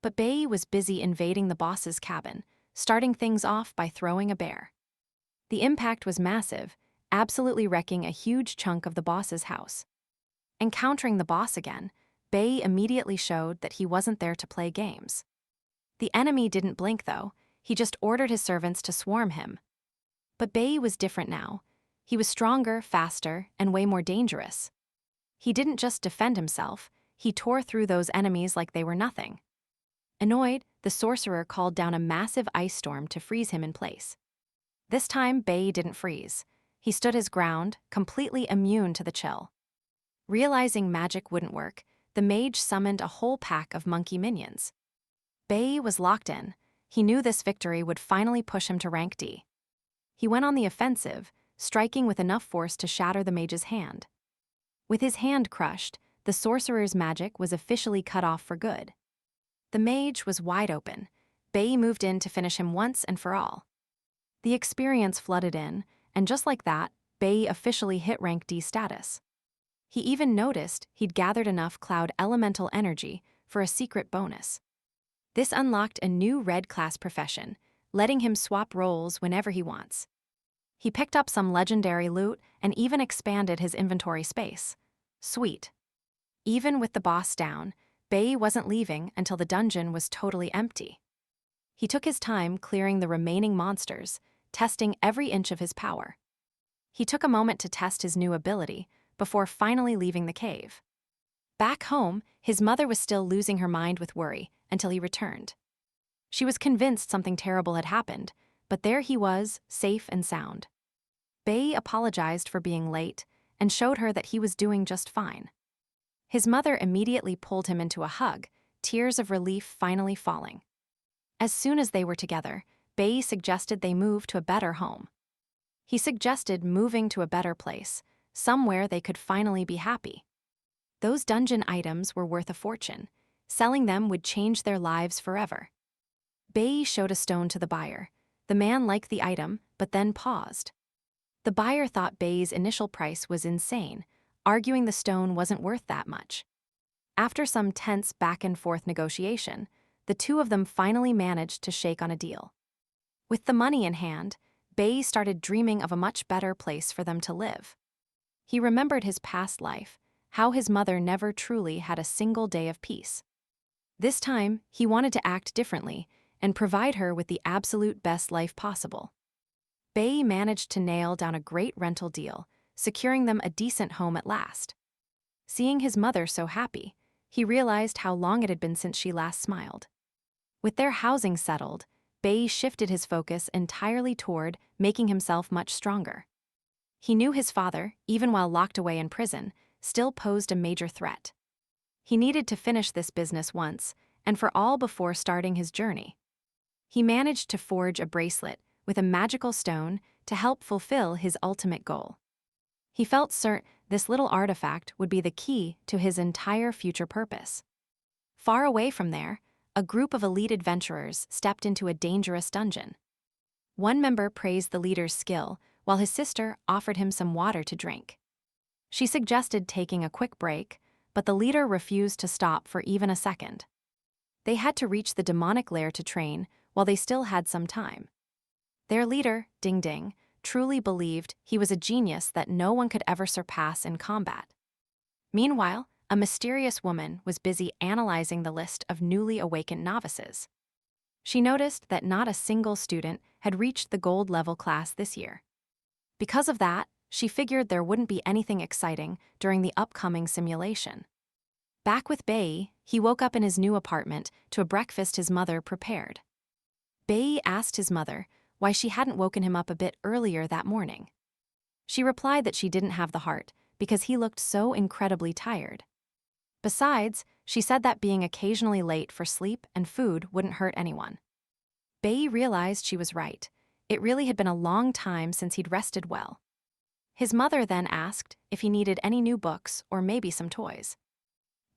But Bei was busy invading the boss's cabin, starting things off by throwing a bear. The impact was massive, absolutely wrecking a huge chunk of the boss's house. Encountering the boss again, Bei immediately showed that he wasn't there to play games. The enemy didn't blink, though. He just ordered his servants to swarm him. But Bei was different now. He was stronger, faster, and way more dangerous. He didn't just defend himself, he tore through those enemies like they were nothing. Annoyed, the sorcerer called down a massive ice storm to freeze him in place. This time, Bei didn't freeze. He stood his ground, completely immune to the chill. Realizing magic wouldn't work, the mage summoned a whole pack of monkey minions. Bei was locked in. He knew this victory would finally push him to rank D. He went on the offensive, striking with enough force to shatter the mage's hand. With his hand crushed, the sorcerer's magic was officially cut off for good. The mage was wide open. Bei moved in to finish him once and for all. The experience flooded in, and just like that, Bei officially hit rank D status. He even noticed he'd gathered enough cloud elemental energy for a secret bonus. This unlocked a new red class profession, letting him swap roles whenever he wants. He picked up some legendary loot and even expanded his inventory space. Sweet. Even with the boss down, Bei wasn't leaving until the dungeon was totally empty. He took his time clearing the remaining monsters, testing every inch of his power. he took a moment to test his new ability before finally leaving the cave. Back home, his mother was still losing her mind with worry until he returned. She was convinced something terrible had happened, but there he was, safe and sound. Bei apologized for being late and showed her that he was doing just fine. His mother immediately pulled him into a hug, tears of relief finally falling. As soon as they were together, Bei suggested they move to a better home. He suggested moving to a better place, somewhere they could finally be happy. Those dungeon items were worth a fortune. Selling them would change their lives forever. Bei showed a stone to the buyer. The man liked the item, but then paused. The buyer thought Bei's initial price was insane, arguing the stone wasn't worth that much. After some tense back-and-forth negotiation, the two of them finally managed to shake on a deal. With the money in hand, Bei started dreaming of a much better place for them to live. He remembered his past life, how his mother never truly had a single day of peace. This time, he wanted to act differently and provide her with the absolute best life possible. Bei managed to nail down a great rental deal, securing them a decent home at last. Seeing his mother so happy, he realized how long it had been since she last smiled. With their housing settled, Bei shifted his focus entirely toward making himself much stronger. He knew his father, even while locked away in prison, still posed a major threat. He needed to finish this business once, and for all before starting his journey. He managed to forge a bracelet with a magical stone to help fulfill his ultimate goal. He felt certain this little artifact would be the key to his entire future purpose. Far away from there, a group of elite adventurers stepped into a dangerous dungeon. One member praised the leader's skill, while his sister offered him some water to drink. She suggested taking a quick break, but the leader refused to stop for even a second. They had to reach the demonic lair to train while they still had some time. Their leader, Ding Ding, truly believed he was a genius that no one could ever surpass in combat. Meanwhile, a mysterious woman was busy analyzing the list of newly awakened novices. She noticed that not a single student had reached the gold level class this year. Because of that, she figured there wouldn't be anything exciting during the upcoming simulation. Back with Bei, he woke up in his new apartment to a breakfast his mother prepared. Bei asked his mother why she hadn't woken him up a bit earlier that morning. She replied that she didn't have the heart because he looked so incredibly tired. Besides, she said that being occasionally late for sleep and food wouldn't hurt anyone. Bei realized she was right. It really had been a long time since he'd rested well. His mother then asked if he needed any new books or maybe some toys.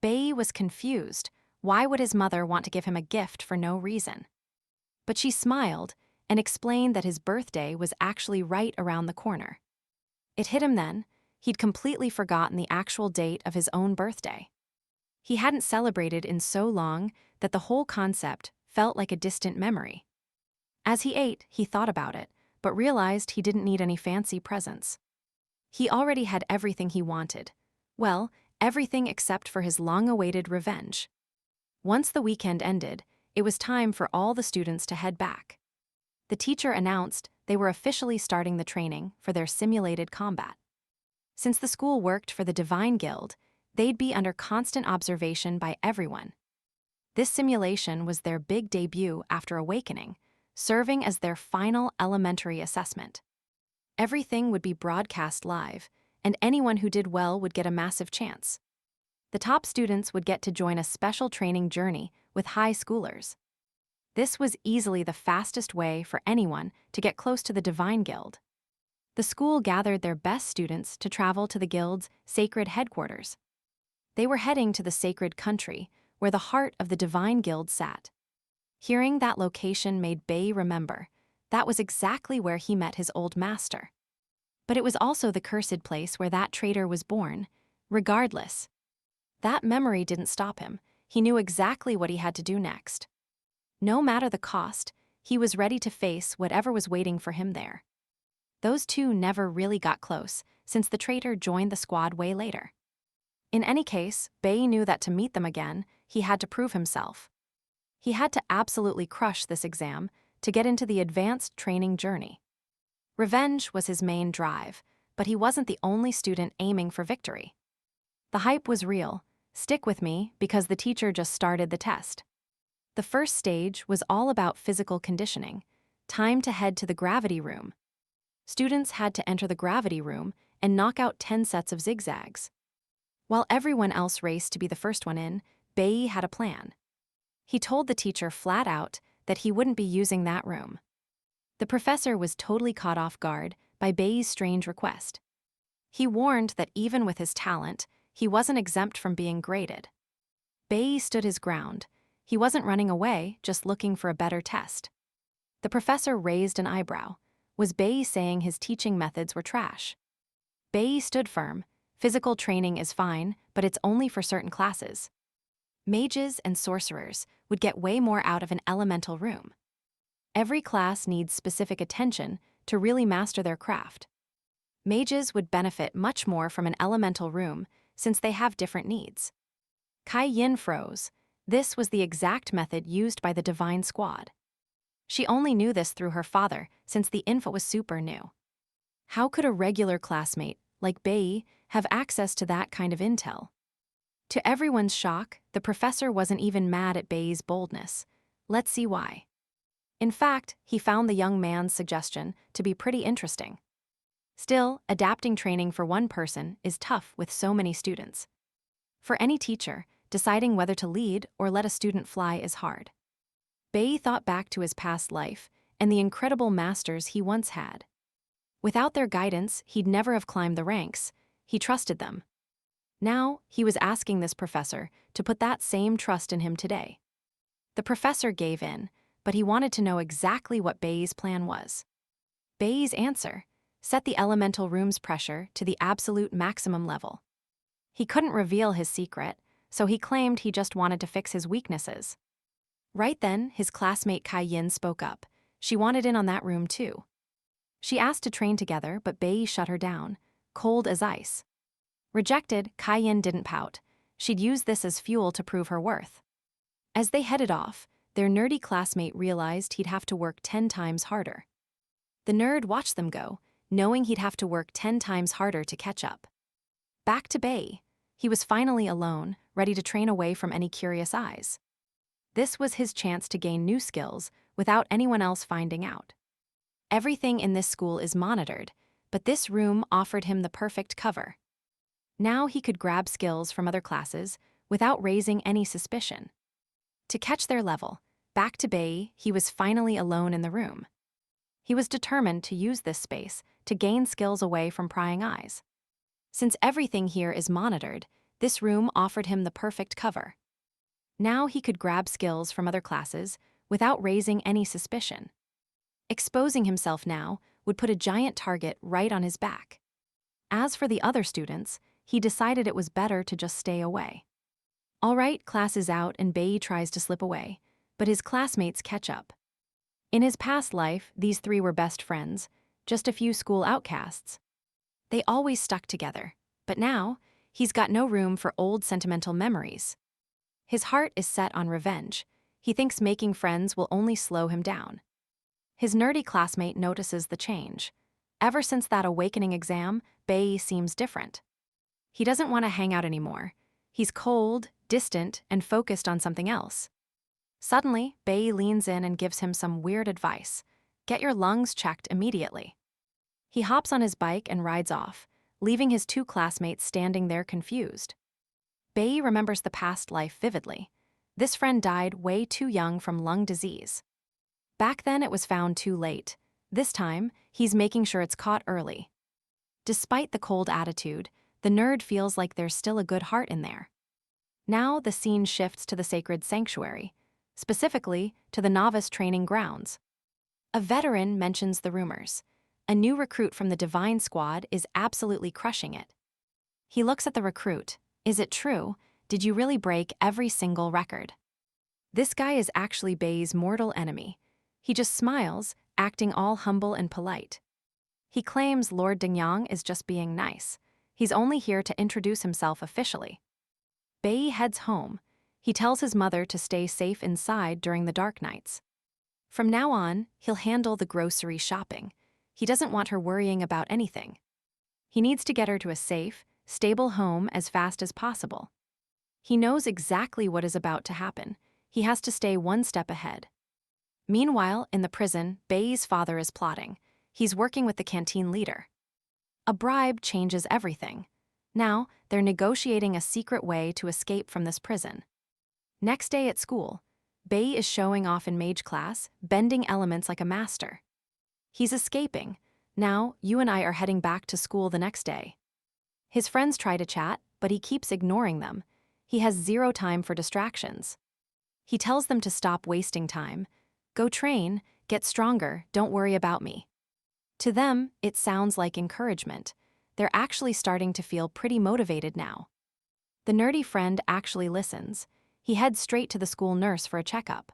Bei was confused. Why would his mother want to give him a gift for no reason? But she smiled and explained that his birthday was actually right around the corner. It hit him then. He'd completely forgotten the actual date of his own birthday. He hadn't celebrated in so long that the whole concept felt like a distant memory. As he ate, he thought about it, but realized he didn't need any fancy presents. He already had everything he wanted. Well, everything except for his long-awaited revenge. Once the weekend ended, it was time for all the students to head back. The teacher announced they were officially starting the training for their simulated combat. Since the school worked for the Divine Guild, they'd be under constant observation by everyone. This simulation was their big debut after awakening, serving as their final elementary assessment. Everything would be broadcast live, and anyone who did well would get a massive chance. The top students would get to join a special training journey with high schoolers. This was easily the fastest way for anyone to get close to the Divine Guild. The school gathered their best students to travel to the guild's sacred headquarters. They were heading to the sacred country, where the heart of the Divine Guild sat. Hearing that location made Bei remember that was exactly where he met his old master. But it was also the cursed place where that traitor was born. Regardless, that memory didn't stop him. He knew exactly what he had to do next. No matter the cost, he was ready to face whatever was waiting for him there. Those two never really got close, since the traitor joined the squad way later. In any case, Bei knew that to meet them again, he had to prove himself. He had to absolutely crush this exam to get into the advanced training journey. Revenge was his main drive, but he wasn't the only student aiming for victory. The hype was real. Stick with me, because the teacher just started the test. The first stage was all about physical conditioning. Time to head to the gravity room. Students had to enter the gravity room and knock out 10 sets of zigzags. While everyone else raced to be the first one in, Bei had a plan. He told the teacher flat out that he wouldn't be using that room. The professor was totally caught off guard by Bei's strange request. He warned that even with his talent, he wasn't exempt from being graded. Bei stood his ground. He wasn't running away, just looking for a better test. The professor raised an eyebrow. Was Bei saying his teaching methods were trash? Bei stood firm. Physical training is fine, but it's only for certain classes. Mages and sorcerers would get way more out of an elemental room. Every class needs specific attention to really master their craft. Mages would benefit much more from an elemental room since they have different needs. Kai Yin froze. This was the exact method used by the Divine Squad. She only knew this through her father since the info was super new. How could a regular classmate, like Bei, have access to that kind of intel? To everyone's shock, the professor wasn't even mad at Bei's boldness. Let's see why. In fact, he found the young man's suggestion to be pretty interesting. Still, adapting training for one person is tough with so many students. For any teacher, deciding whether to lead or let a student fly is hard. Bei thought back to his past life and the incredible masters he once had. Without their guidance, he'd never have climbed the ranks. He trusted them. Now, he was asking this professor to put that same trust in him today. The professor gave in, but he wanted to know exactly what Bei's plan was. Bei's answer: set the elemental room's pressure to the absolute maximum level. He couldn't reveal his secret, so he claimed he just wanted to fix his weaknesses. Right then, his classmate Kai Yin spoke up. She wanted in on that room too. She asked to train together, but Bei shut her down, cold as ice. Rejected, Kai Yin didn't pout. She'd use this as fuel to prove her worth. As they headed off, their nerdy classmate realized he'd have to work 10 times harder. The nerd watched them go, knowing he'd have to work 10 times harder to catch up. Back to Bei. He was finally alone, ready to train away from any curious eyes. This was his chance to gain new skills without anyone else finding out. Everything in this school is monitored, but this room offered him the perfect cover. Now he could grab skills from other classes without raising any suspicion. To catch their level, back to Bei, he was finally alone in the room. He was determined to use this space to gain skills away from prying eyes. Since everything here is monitored, this room offered him the perfect cover. Now he could grab skills from other classes without raising any suspicion. Exposing himself now would put a giant target right on his back. As for the other students, he decided it was better to just stay away. All right, class is out and Bei tries to slip away, but his classmates catch up. In his past life, these three were best friends, just a few school outcasts. They always stuck together, but now, he's got no room for old sentimental memories. His heart is set on revenge. He thinks making friends will only slow him down. His nerdy classmate notices the change. Ever since that awakening exam, Bei seems different. He doesn't want to hang out anymore. He's cold, distant, and focused on something else. Suddenly, Bei leans in and gives him some weird advice. Get your lungs checked immediately. He hops on his bike and rides off, leaving his two classmates standing there confused. Bei remembers the past life vividly. This friend died way too young from lung disease. Back then, it was found too late. This time, he's making sure it's caught early. Despite the cold attitude, the nerd feels like there's still a good heart in there. Now the scene shifts to the sacred sanctuary, specifically to the novice training grounds. A veteran mentions the rumors. A new recruit from the Divine Squad is absolutely crushing it. He looks at the recruit. Is it true? Did you really break every single record? This guy is actually Bei's mortal enemy. He just smiles, acting all humble and polite. He claims Lord Dingyang is just being nice. He's only here to introduce himself officially. Bei heads home. He tells his mother to stay safe inside during the dark nights. From now on, he'll handle the grocery shopping. He doesn't want her worrying about anything. He needs to get her to a safe, stable home as fast as possible. He knows exactly what is about to happen. He has to stay one step ahead. Meanwhile, in the prison, Bei's father is plotting. He's working with the canteen leader. A bribe changes everything. Now, they're negotiating a secret way to escape from this prison. Next day at school, Bei is showing off in mage class, bending elements like a master. He's escaping. Now, you and I are heading back to school the next day. His friends try to chat, but he keeps ignoring them. He has zero time for distractions. He tells them to stop wasting time. Go train, get stronger, don't worry about me. To them, it sounds like encouragement. They're actually starting to feel pretty motivated now. The nerdy friend actually listens. He heads straight to the school nurse for a checkup.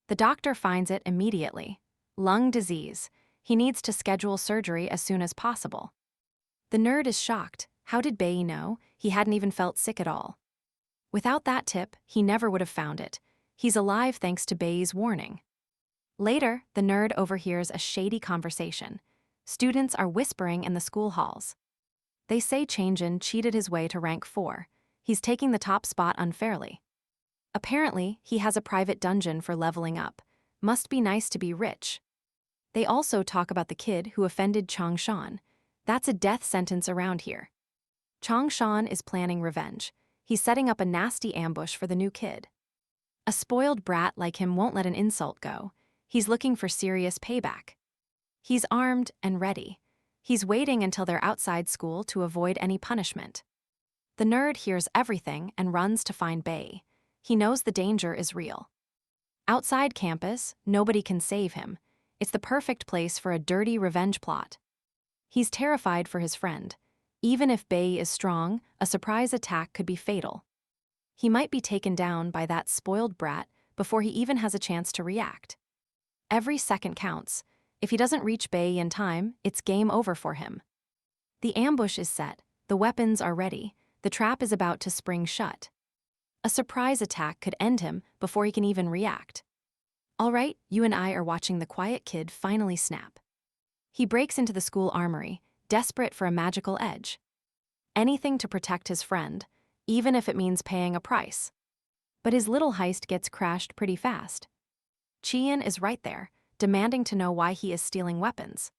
The doctor finds it immediately. Lung disease. He needs to schedule surgery as soon as possible. The nerd is shocked. How did Bei know? He hadn't even felt sick at all. Without that tip, he never would have found it. He's alive thanks to Bei's warning. Later, the nerd overhears a shady conversation. Students are whispering in the school halls. They say Changjin cheated his way to rank 4. He's taking the top spot unfairly. Apparently, he has a private dungeon for leveling up. Must be nice to be rich. They also talk about the kid who offended Changshan. That's a death sentence around here. Changshan is planning revenge. He's setting up a nasty ambush for the new kid. A spoiled brat like him won't let an insult go. He's looking for serious payback. He's armed and ready. He's waiting until they're outside school to avoid any punishment. The nerd hears everything and runs to find Bei. He knows the danger is real. Outside campus, nobody can save him. It's the perfect place for a dirty revenge plot. He's terrified for his friend. Even if Bei is strong, a surprise attack could be fatal. He might be taken down by that spoiled brat before he even has a chance to react. Every second counts. If he doesn't reach Bei in time, it's game over for him. The ambush is set, the weapons are ready, the trap is about to spring shut. A surprise attack could end him before he can even react. All right, you and I are watching the quiet kid finally snap. He breaks into the school armory, desperate for a magical edge. Anything to protect his friend, even if it means paying a price. But his little heist gets crashed pretty fast. Chien is right there, demanding to know why he is stealing weapons.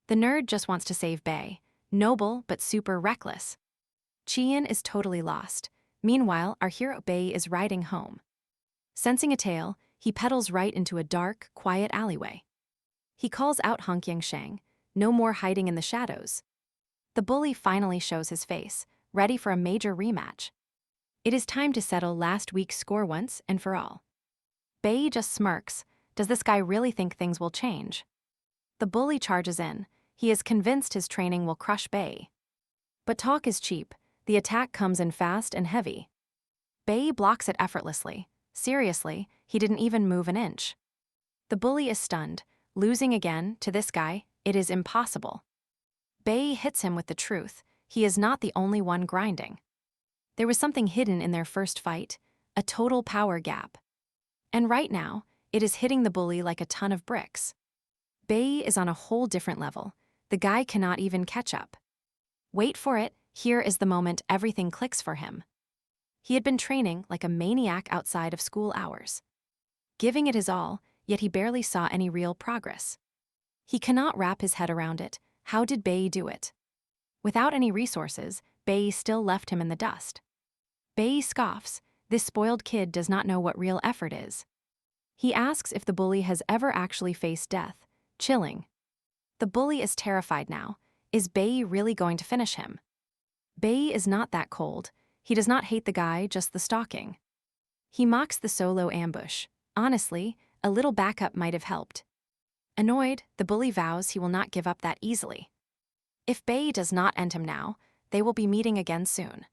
The nerd just wants to save Bei, noble but super reckless. Chien is totally lost. Meanwhile, our hero Bei is riding home. Sensing a tail, he pedals right into a dark, quiet alleyway. He calls out Honkyang Shang, no more hiding in the shadows. The bully finally shows his face, ready for a major rematch. It is time to settle last week's score once and for all. Bei just smirks. Does this guy really think things will change? The bully charges in. He is convinced his training will crush Bei. But talk is cheap. The attack comes in fast and heavy. Bei blocks it effortlessly. Seriously, he didn't even move an inch. The bully is stunned. Losing again, to this guy, it is impossible. Bei hits him with the truth. He is not the only one grinding. There was something hidden in their first fight, a total power gap. And right now, it is hitting the bully like a ton of bricks. Bei is on a whole different level. The guy cannot even catch up. Wait for it, here is the moment everything clicks for him. He had been training like a maniac outside of school hours. Giving it his all, yet he barely saw any real progress. He cannot wrap his head around it. How did Bei do it? Without any resources, Bei still left him in the dust. Bei scoffs. This spoiled kid does not know what real effort is. He asks if the bully has ever actually faced death, chilling. The bully is terrified now. Is Bei really going to finish him? Bei is not that cold. He does not hate the guy, just the stalking. He mocks the solo ambush. Honestly, a little backup might have helped. Annoyed, the bully vows he will not give up that easily. If Bei does not end him now, they will be meeting again soon.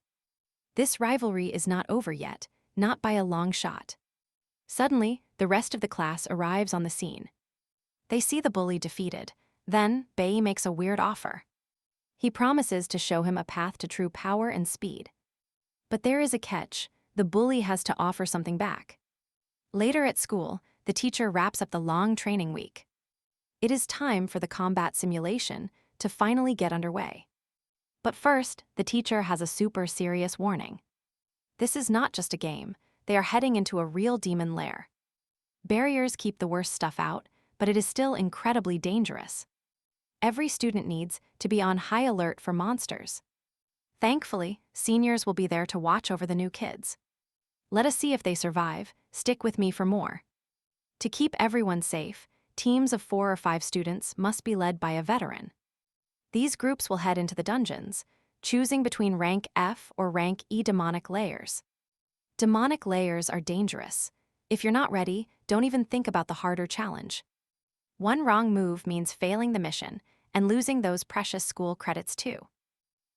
This rivalry is not over yet, not by a long shot. Suddenly, the rest of the class arrives on the scene. They see the bully defeated. Then, Bei makes a weird offer. He promises to show him a path to true power and speed. But there is a catch. The bully has to offer something back. Later at school, the teacher wraps up the long training week. It is time for the combat simulation to finally get underway. But first, the teacher has a super serious warning. This is not just a game, they are heading into a real demon lair. Barriers keep the worst stuff out, but it is still incredibly dangerous. Every student needs to be on high alert for monsters. Thankfully, seniors will be there to watch over the new kids. Let us see if they survive. Stick with me for more. To keep everyone safe, teams of 4 or 5 students must be led by a veteran. These groups will head into the dungeons, choosing between rank F or rank E demonic layers. Demonic layers are dangerous. If you're not ready, don't even think about the harder challenge. One wrong move means failing the mission and losing those precious school credits too.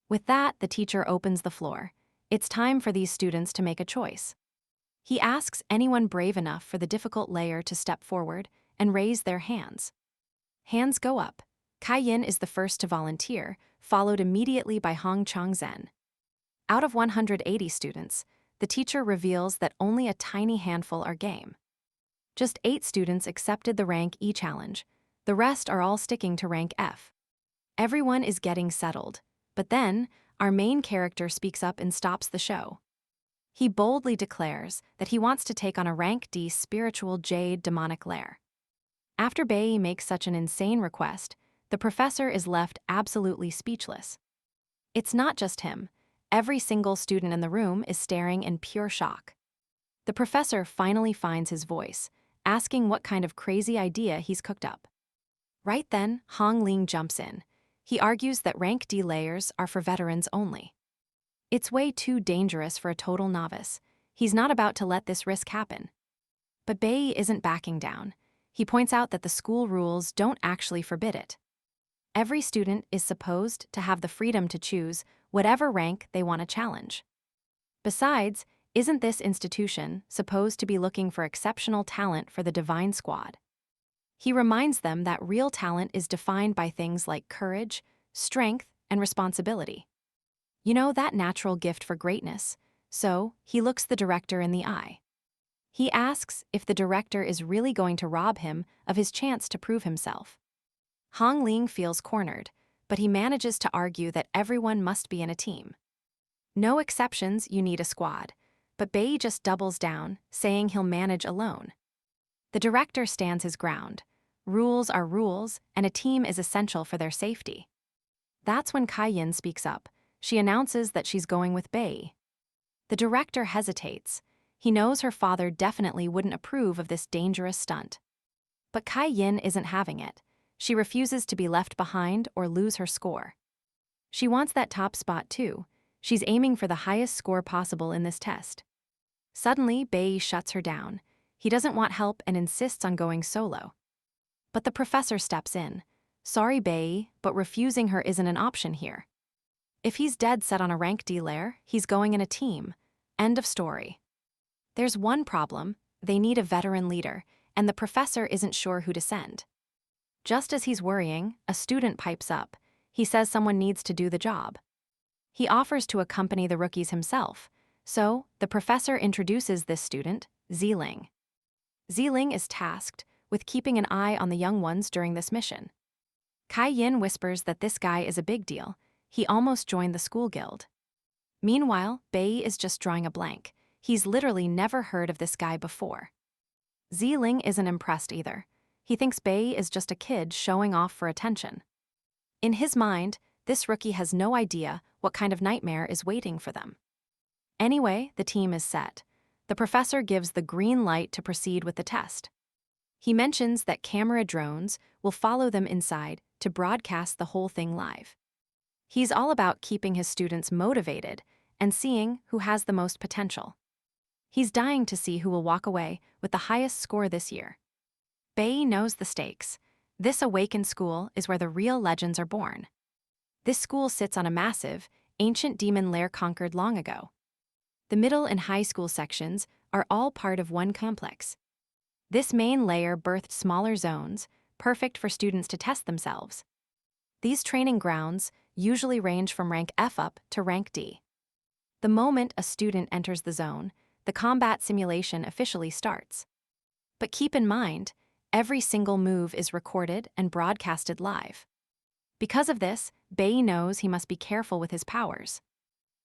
With that, the teacher opens the floor. It's time for these students to make a choice. He asks anyone brave enough for the difficult layer to step forward and raise their hands. Hands go up. Kai Yin is the first to volunteer, followed immediately by Hong Changzhen. Out of 180 students, the teacher reveals that only a tiny handful are game. Just 8 students accepted the rank E challenge. The rest are all sticking to rank F. Everyone is getting settled, but then our main character speaks up and stops the show. He boldly declares that he wants to take on a rank D spiritual jade demonic lair. After Bei makes such an insane request, the professor is left absolutely speechless. It's not just him. Every single student in the room is staring in pure shock. The professor finally finds his voice, asking what kind of crazy idea he's cooked up. Right then, Hong Ling jumps in. He argues that rank D layers are for veterans only. It's way too dangerous for a total novice. He's not about to let this risk happen. But Bei isn't backing down. He points out that the school rules don't actually forbid it. Every student is supposed to have the freedom to choose whatever rank they want to challenge. Besides, isn't this institution supposed to be looking for exceptional talent for the Divine Squad? He reminds them that real talent is defined by things like courage, strength, and responsibility. You know, that natural gift for greatness. So, he looks the director in the eye. He asks if the director is really going to rob him of his chance to prove himself. Hong Ling feels cornered, but he manages to argue that everyone must be in a team. No exceptions, you need a squad, but Bei just doubles down, saying he'll manage alone. The director stands his ground. Rules are rules, and a team is essential for their safety. That's when Kai Yin speaks up. She announces that she's going with Bei. The director hesitates. He knows her father definitely wouldn't approve of this dangerous stunt. But Kai Yin isn't having it. She refuses to be left behind or lose her score. She wants that top spot too. She's aiming for the highest score possible in this test. Suddenly, Bei shuts her down. He doesn't want help and insists on going solo. But the professor steps in. Sorry, Bei, but refusing her isn't an option here. If he's dead set on a rank D lair, he's going in a team. End of story. There's one problem. They need a veteran leader, and the professor isn't sure who to send. Just as he's worrying, a student pipes up. He says someone needs to do the job. He offers to accompany the rookies himself, so the professor introduces this student, Ziling. Ziling is tasked with keeping an eye on the young ones during this mission. Kai Yin whispers that this guy is a big deal. He almost joined the school guild. Meanwhile, Bei is just drawing a blank. He's literally never heard of this guy before. Ziling isn't impressed either. He thinks Bei is just a kid showing off for attention. In his mind, this rookie has no idea what kind of nightmare is waiting for them. Anyway, the team is set. The professor gives the green light to proceed with the test. He mentions that camera drones will follow them inside to broadcast the whole thing live. He's all about keeping his students motivated and seeing who has the most potential. He's dying to see who will walk away with the highest score this year. Bei knows the stakes. This awakened school is where the real legends are born. This school sits on a massive, ancient demon lair conquered long ago. The middle and high school sections are all part of one complex. This main layer birthed smaller zones, perfect for students to test themselves. These training grounds usually range from rank F up to rank D. The moment a student enters the zone, the combat simulation officially starts. But keep in mind, every single move is recorded and broadcasted live. Because of this, Bei knows he must be careful with his powers.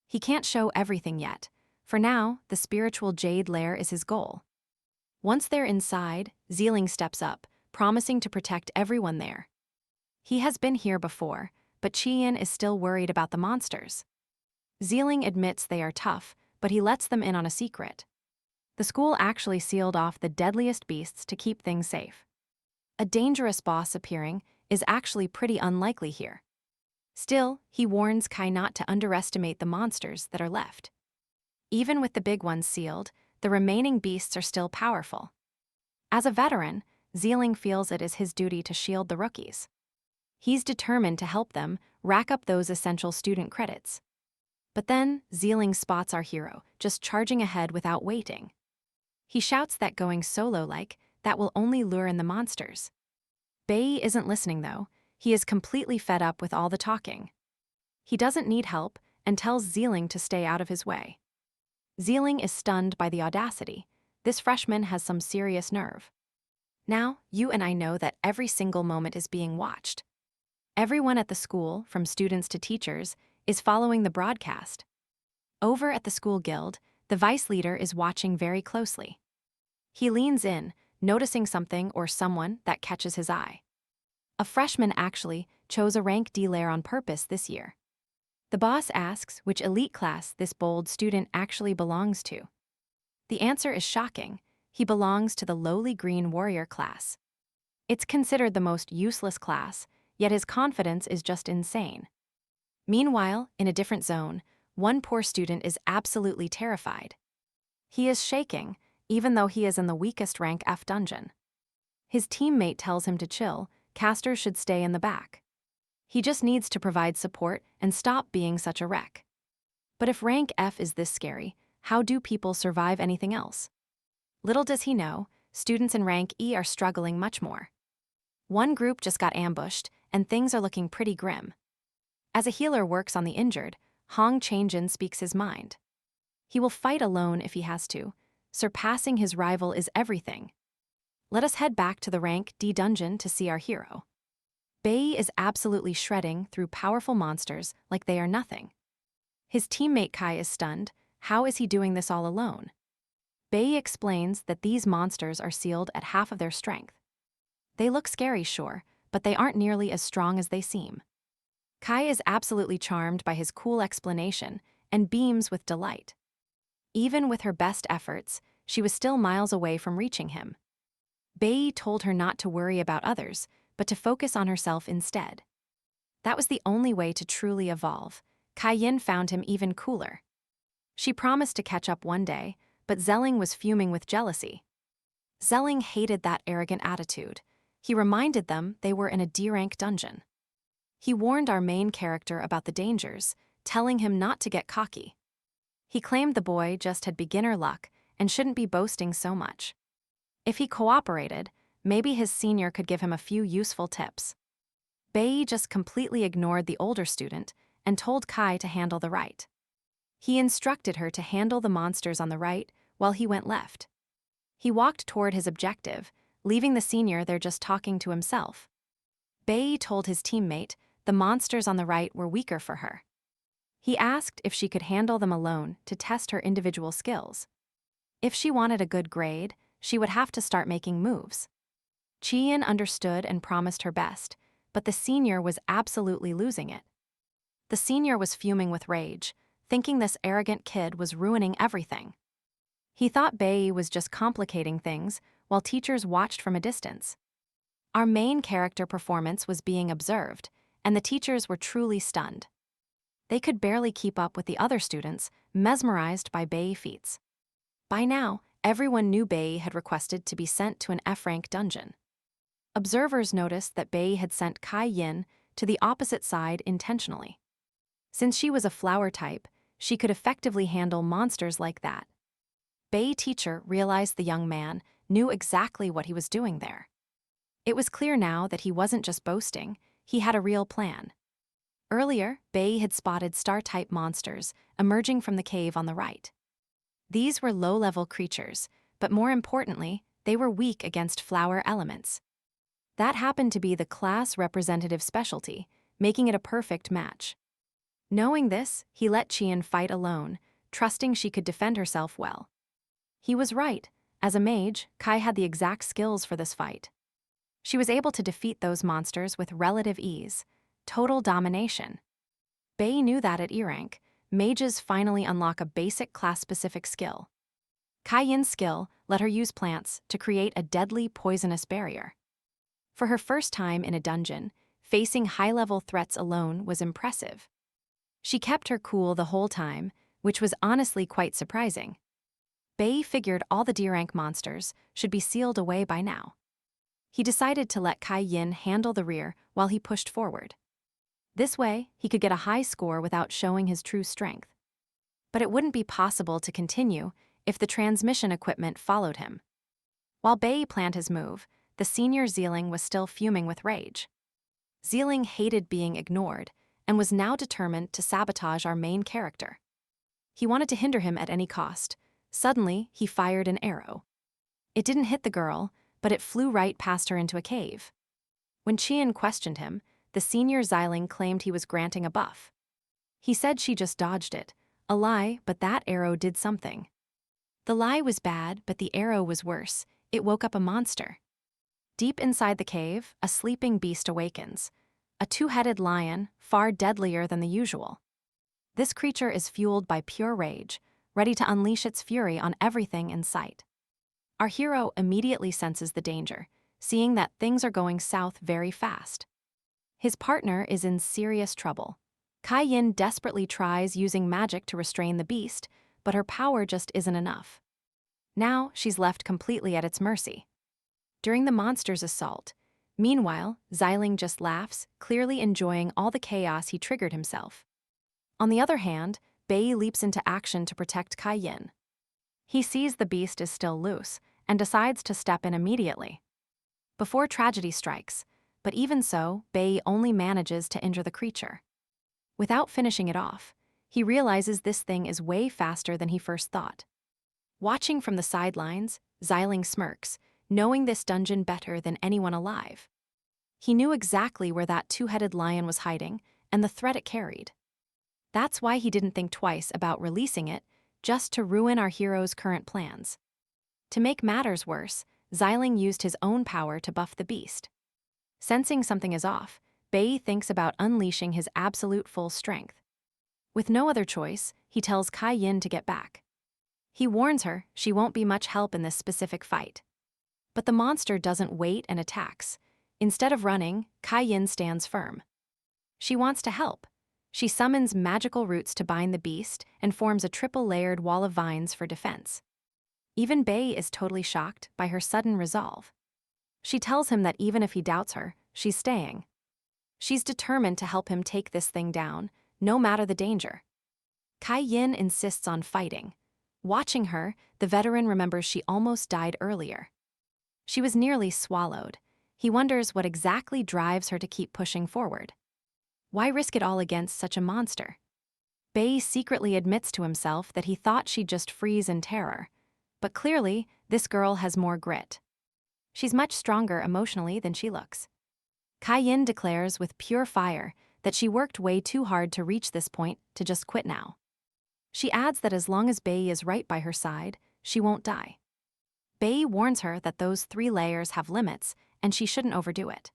He can't show everything yet. For now, the spiritual jade lair is his goal. Once they're inside, Zealing steps up, promising to protect everyone there. He has been here before, but Chien is still worried about the monsters. Zealing admits they are tough, but he lets them in on a secret. The school actually sealed off the deadliest beasts to keep things safe. A dangerous boss appearing is actually pretty unlikely here. Still, he warns Kai not to underestimate the monsters that are left. Even with the big ones sealed, the remaining beasts are still powerful. As a veteran, Zealing feels it is his duty to shield the rookies. He's determined to help them rack up those essential student credits. But then, Zealing spots our hero, just charging ahead without waiting. He shouts that going solo-like, that will only lure in the monsters. Bei isn't listening though. He is completely fed up with all the talking. He doesn't need help and tells Zealing to stay out of his way. Zealing is stunned by the audacity. This freshman has some serious nerve. Now, you and I know that every single moment is being watched. Everyone at the school, from students to teachers, is following the broadcast. Over at the school guild, the vice leader is watching very closely. He leans in, noticing something or someone that catches his eye. A freshman actually chose a rank D lair on purpose this year. The boss asks which elite class this bold student actually belongs to. The answer is shocking. He belongs to the lowly green warrior class. It's considered the most useless class, yet his confidence is just insane. Meanwhile, in a different zone, one poor student is absolutely terrified. He is shaking, even though he is in the weakest rank F dungeon. His teammate tells him to chill, casters should stay in the back. He just needs to provide support and stop being such a wreck. But if rank F is this scary, how do people survive anything else? Little does he know, students in rank E are struggling much more. One group just got ambushed, and things are looking pretty grim. As a healer works on the injured, Hong Changjin speaks his mind. He will fight alone if he has to. Surpassing his rival is everything. Let us head back to the rank D dungeon to see our hero. Bei is absolutely shredding through powerful monsters like they are nothing. His teammate Kai is stunned. How is he doing this all alone? Bei explains that these monsters are sealed at half of their strength. They look scary, sure, but they aren't nearly as strong as they seem. Kai is absolutely charmed by his cool explanation and beams with delight. Even with her best efforts, she was still miles away from reaching him. Bei told her not to worry about others, but to focus on herself instead. That was the only way to truly evolve. Kai Yin found him even cooler. She promised to catch up one day, but Zelling was fuming with jealousy. Zelling hated that arrogant attitude. He reminded them they were in a D-rank dungeon. He warned our main character about the dangers, telling him not to get cocky. He claimed the boy just had beginner luck and shouldn't be boasting so much. If he cooperated, maybe his senior could give him a few useful tips. Bei just completely ignored the older student and told Kai to handle the right. He instructed her to handle the monsters on the right while he went left. He walked toward his objective, leaving the senior there just talking to himself. Bei told his teammate the monsters on the right were weaker for her. He asked if she could handle them alone to test her individual skills. If she wanted a good grade, she would have to start making moves. Chien understood and promised her best, but the senior was absolutely losing it. The senior was fuming with rage, thinking this arrogant kid was ruining everything. He thought Bei was just complicating things while teachers watched from a distance. Our main character performance was being observed, and the teachers were truly stunned. They could barely keep up with the other students, mesmerized by Bei feats. By now, everyone knew Bei had requested to be sent to an F-rank dungeon. Observers noticed that Bei had sent Kai Yin to the opposite side intentionally. Since she was a flower type, she could effectively handle monsters like that. Bei teacher realized the young man knew exactly what he was doing there. It was clear now that he wasn't just boasting, he had a real plan. Earlier, Bei had spotted star-type monsters emerging from the cave on the right. These were low-level creatures, but more importantly, they were weak against flower elements. That happened to be the class representative specialty, making it a perfect match. Knowing this, he let Qian fight alone, trusting she could defend herself well. He was right. As a mage, Kai had the exact skills for this fight. She was able to defeat those monsters with relative ease, total domination. Bei knew that at E rank, mages finally unlock a basic class-specific skill. Kai Yin's skill let her use plants to create a deadly poisonous barrier. For her first time in a dungeon, facing high-level threats alone was impressive. She kept her cool the whole time, which was honestly quite surprising. Bei figured all the D-rank monsters should be sealed away by now. He decided to let Kai Yin handle the rear while he pushed forward. This way, he could get a high score without showing his true strength. But it wouldn't be possible to continue if the transmission equipment followed him. While Bei planned his move, the senior Zealing was still fuming with rage. Zealing hated being ignored and was now determined to sabotage our main character. He wanted to hinder him at any cost. Suddenly, he fired an arrow. It didn't hit the girl, but it flew right past her into a cave. When Qian questioned him, the senior Xiling claimed he was granting a buff. He said she just dodged it, a lie, but that arrow did something. The lie was bad, but the arrow was worse. It woke up a monster. Deep inside the cave, a sleeping beast awakens. A two-headed lion, far deadlier than the usual. This creature is fueled by pure rage, ready to unleash its fury on everything in sight. Our hero immediately senses the danger, seeing that things are going south very fast. His partner is in serious trouble. Kai Yin desperately tries using magic to restrain the beast, but her power just isn't enough. Now she's left completely at its mercy. During the monster's assault, meanwhile, Xiling just laughs, clearly enjoying all the chaos he triggered himself. On the other hand, Bei leaps into action to protect Kai Yin. He sees the beast is still loose and decides to step in immediately. Before tragedy strikes, but even so, Bei only manages to injure the creature. Without finishing it off, he realizes this thing is way faster than he first thought. Watching from the sidelines, Xiling smirks, knowing this dungeon better than anyone alive. He knew exactly where that two-headed lion was hiding and the threat it carried. That's why he didn't think twice about releasing it, just to ruin our hero's current plans. To make matters worse, Xiling used his own power to buff the beast. Sensing something is off, Bei thinks about unleashing his absolute full strength. With no other choice, he tells Kai Yin to get back. He warns her she won't be much help in this specific fight. But the monster doesn't wait and attacks. Instead of running, Kai Yin stands firm. She wants to help. She summons magical roots to bind the beast and forms a triple-layered wall of vines for defense. Even Bei is totally shocked by her sudden resolve. She tells him that even if he doubts her, she's staying. She's determined to help him take this thing down, no matter the danger. Kai Yin insists on fighting. Watching her, the veteran remembers she almost died earlier. She was nearly swallowed. He wonders what exactly drives her to keep pushing forward. Why risk it all against such a monster? Bei secretly admits to himself that he thought she'd just freeze in terror. But clearly, this girl has more grit. She's much stronger emotionally than she looks. Kai Yin declares with pure fire that she worked way too hard to reach this point to just quit now. She adds that as long as Bei is right by her side, she won't die. Bei warns her that those 3 layers have limits and she shouldn't overdo it.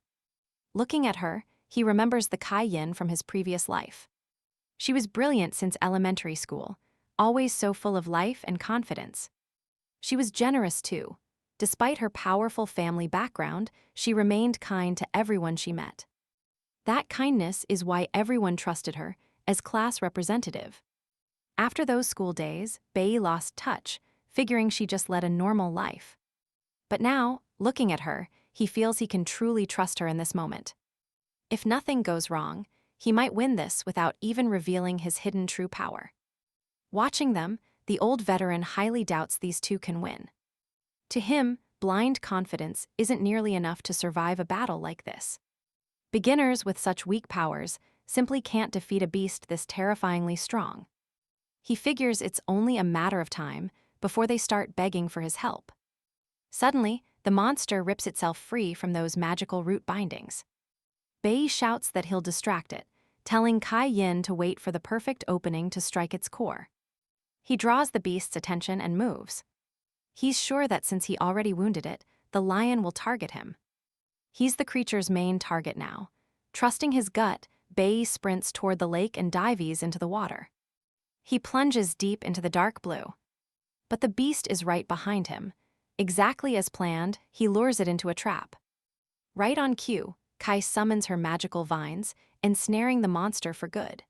Looking at her, he remembers the Kai Yin from his previous life. She was brilliant since elementary school, always so full of life and confidence. She was generous too. Despite her powerful family background, she remained kind to everyone she met. That kindness is why everyone trusted her as class representative. After those school days, Bei lost touch, figuring she just led a normal life. But now, looking at her, he feels he can truly trust her in this moment. If nothing goes wrong, he might win this without even revealing his hidden true power. Watching them, the old veteran highly doubts these two can win. To him, blind confidence isn't nearly enough to survive a battle like this. Beginners with such weak powers simply can't defeat a beast this terrifyingly strong. He figures it's only a matter of time before they start begging for his help. Suddenly, the monster rips itself free from those magical root bindings. Bei shouts that he'll distract it, telling Kai Yin to wait for the perfect opening to strike its core. He draws the beast's attention and moves. He's sure that since he already wounded it, the lion will target him. He's the creature's main target now. Trusting his gut, Bei sprints toward the lake and dives into the water. He plunges deep into the dark blue. But the beast is right behind him. Exactly as planned, he lures it into a trap. Right on cue, Kai summons her magical vines, ensnaring the monster for good.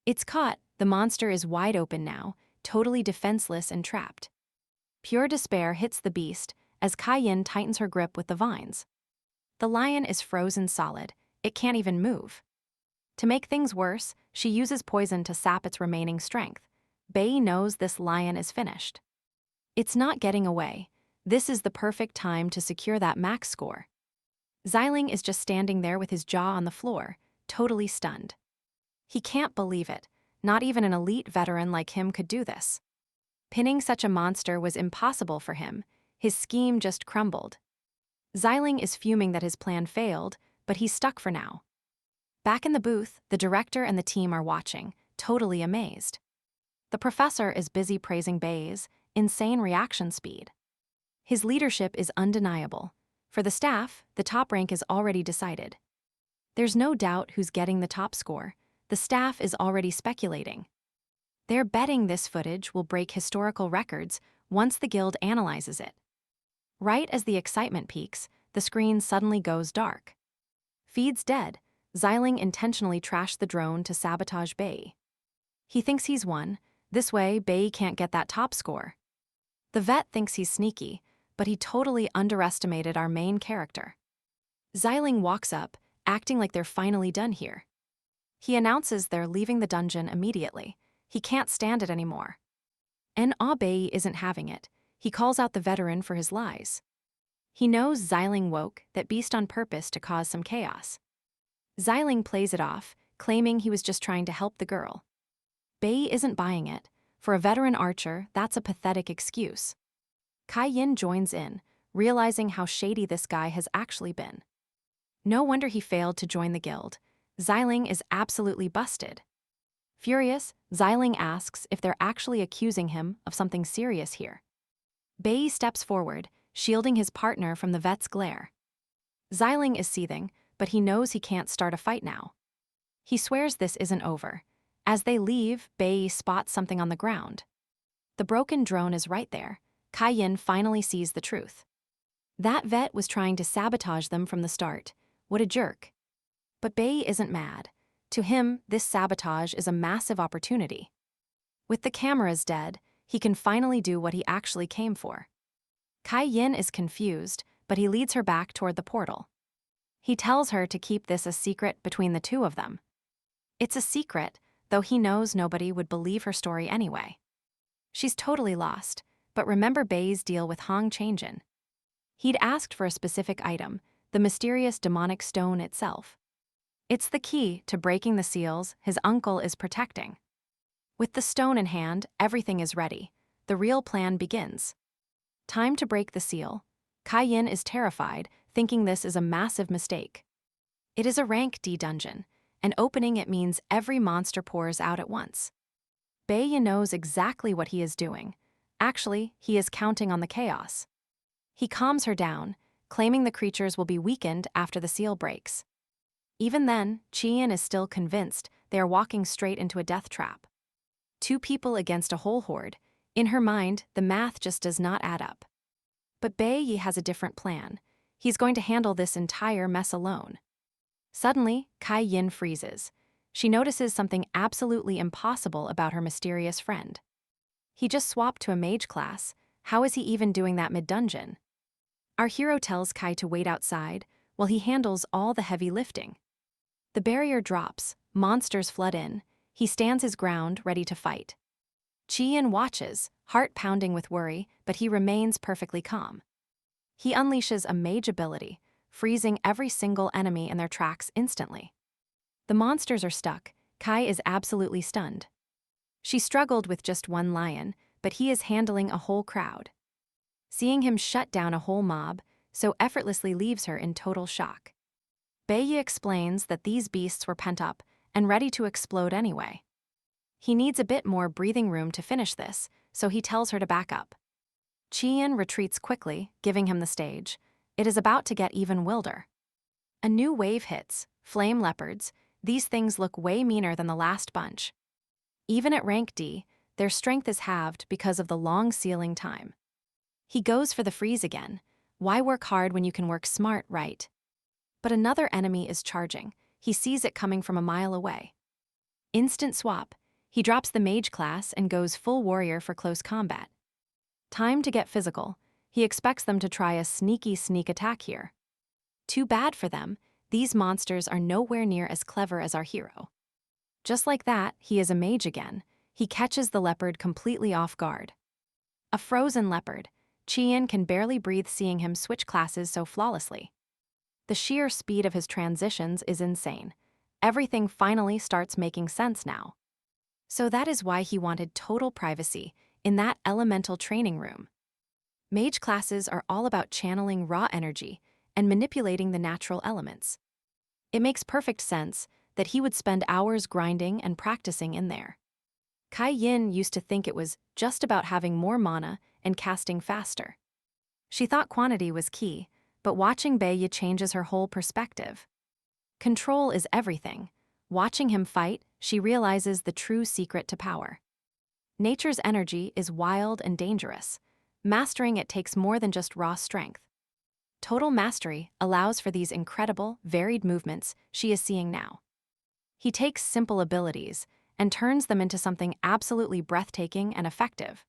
It's caught, the monster is wide open now, totally defenseless and trapped. Pure despair hits the beast as Kai Yin tightens her grip with the vines. The lion is frozen solid, it can't even move. To make things worse, she uses poison to sap its remaining strength. Bei knows this lion is finished. It's not getting away. This is the perfect time to secure that max score. Xiling is just standing there with his jaw on the floor, totally stunned. He can't believe it. Not even an elite veteran like him could do this. Pinning such a monster was impossible for him. His scheme just crumbled. Xiling is fuming that his plan failed, but he's stuck for now. Back in the booth, the director and the team are watching, totally amazed. The professor is busy praising Bei's insane reaction speed. His leadership is undeniable. For the staff, the top rank is already decided. There's no doubt who's getting the top score. The staff is already speculating. They're betting this footage will break historical records once the guild analyzes it. Right as the excitement peaks, the screen suddenly goes dark. Feed's dead. Xiling intentionally trashed the drone to sabotage Bei. He thinks he's won. This way, Bei can't get that top score. The vet thinks he's sneaky, but he totally underestimated our main character. Xiling walks up, acting like they're finally done here. He announces they're leaving the dungeon immediately. He can't stand it anymore. And Bei isn't having it. He calls out the veteran for his lies. He knows Xiling woke that beast on purpose to cause some chaos. Xiling plays it off, claiming he was just trying to help the girl. Bei isn't buying it. For a veteran archer, that's a pathetic excuse. Kai Yin joins in, realizing how shady this guy has actually been. No wonder he failed to join the guild. Xiling is absolutely busted. Furious, Xiling asks if they're actually accusing him of something serious here. Bei steps forward, shielding his partner from the vet's glare. Xiling is seething, but he knows he can't start a fight now. He swears this isn't over. As they leave, Bei spots something on the ground. The broken drone is right there. Kai Yin finally sees the truth. That vet was trying to sabotage them from the start. What a jerk. But Bei isn't mad. To him, this sabotage is a massive opportunity. With the cameras dead, he can finally do what he actually came for. Kai Yin is confused, but he leads her back toward the portal. He tells her to keep this a secret between the two of them. It's a secret, though he knows nobody would believe her story anyway. She's totally lost, but remember Bei's deal with Hong Changjin. He'd asked for a specific item, the mysterious demonic stone itself. It's the key to breaking the seals his uncle is protecting. With the stone in hand, everything is ready. The real plan begins. Time to break the seal. Kai Yin is terrified, thinking this is a massive mistake. It is a rank D dungeon, and opening it means every monster pours out at once. Bei knows exactly what he is doing. Actually, he is counting on the chaos. He calms her down, claiming the creatures will be weakened after the seal breaks. Even then, Qian is still convinced they are walking straight into a death trap. 2 people against a whole horde. In her mind, the math just does not add up. But Bei has a different plan. He's going to handle this entire mess alone. Suddenly, Kai Yin freezes. She notices something absolutely impossible about her mysterious friend. He just swapped to a mage class. How is he even doing that mid-dungeon? Our hero tells Kai to wait outside while he handles all the heavy lifting. The barrier drops, monsters flood in. He stands his ground, ready to fight. Qian watches, heart pounding with worry, but he remains perfectly calm. He unleashes a mage ability, freezing every single enemy in their tracks instantly. The monsters are stuck. Kai is absolutely stunned. She struggled with just one lion, but he is handling a whole crowd. Seeing him shut down a whole mob so effortlessly leaves her in total shock. Bae explains that these beasts were pent up and ready to explode anyway. He needs a bit more breathing room to finish this, so he tells her to back up. Chien retreats quickly, giving him the stage. It is about to get even wilder. A new wave hits, flame leopards. These things look way meaner than the last bunch. Even at rank D, their strength is halved because of the long sealing time. He goes for the freeze again. Why work hard when you can work smart, right? But another enemy is charging. He sees it coming from a mile away. Instant swap. He drops the mage class and goes full warrior for close combat. Time to get physical. He expects them to try a sneaky sneak attack here. Too bad for them, these monsters are nowhere near as clever as our hero. Just like that, he is a mage again. He catches the leopard completely off guard. A frozen leopard. Chien can barely breathe seeing him switch classes so flawlessly. The sheer speed of his transitions is insane. Everything finally starts making sense now. So that is why he wanted total privacy in that elemental training room. Mage classes are all about channeling raw energy and manipulating the natural elements. It makes perfect sense that he would spend hours grinding and practicing in there. Kai Yin used to think it was just about having more mana and casting faster. She thought quantity was key, but watching Bae changes her whole perspective. Control is everything. Watching him fight, she realizes the true secret to power. Nature's energy is wild and dangerous. Mastering it takes more than just raw strength. Total mastery allows for these incredible, varied movements she is seeing now. He takes simple abilities and turns them into something absolutely breathtaking and effective.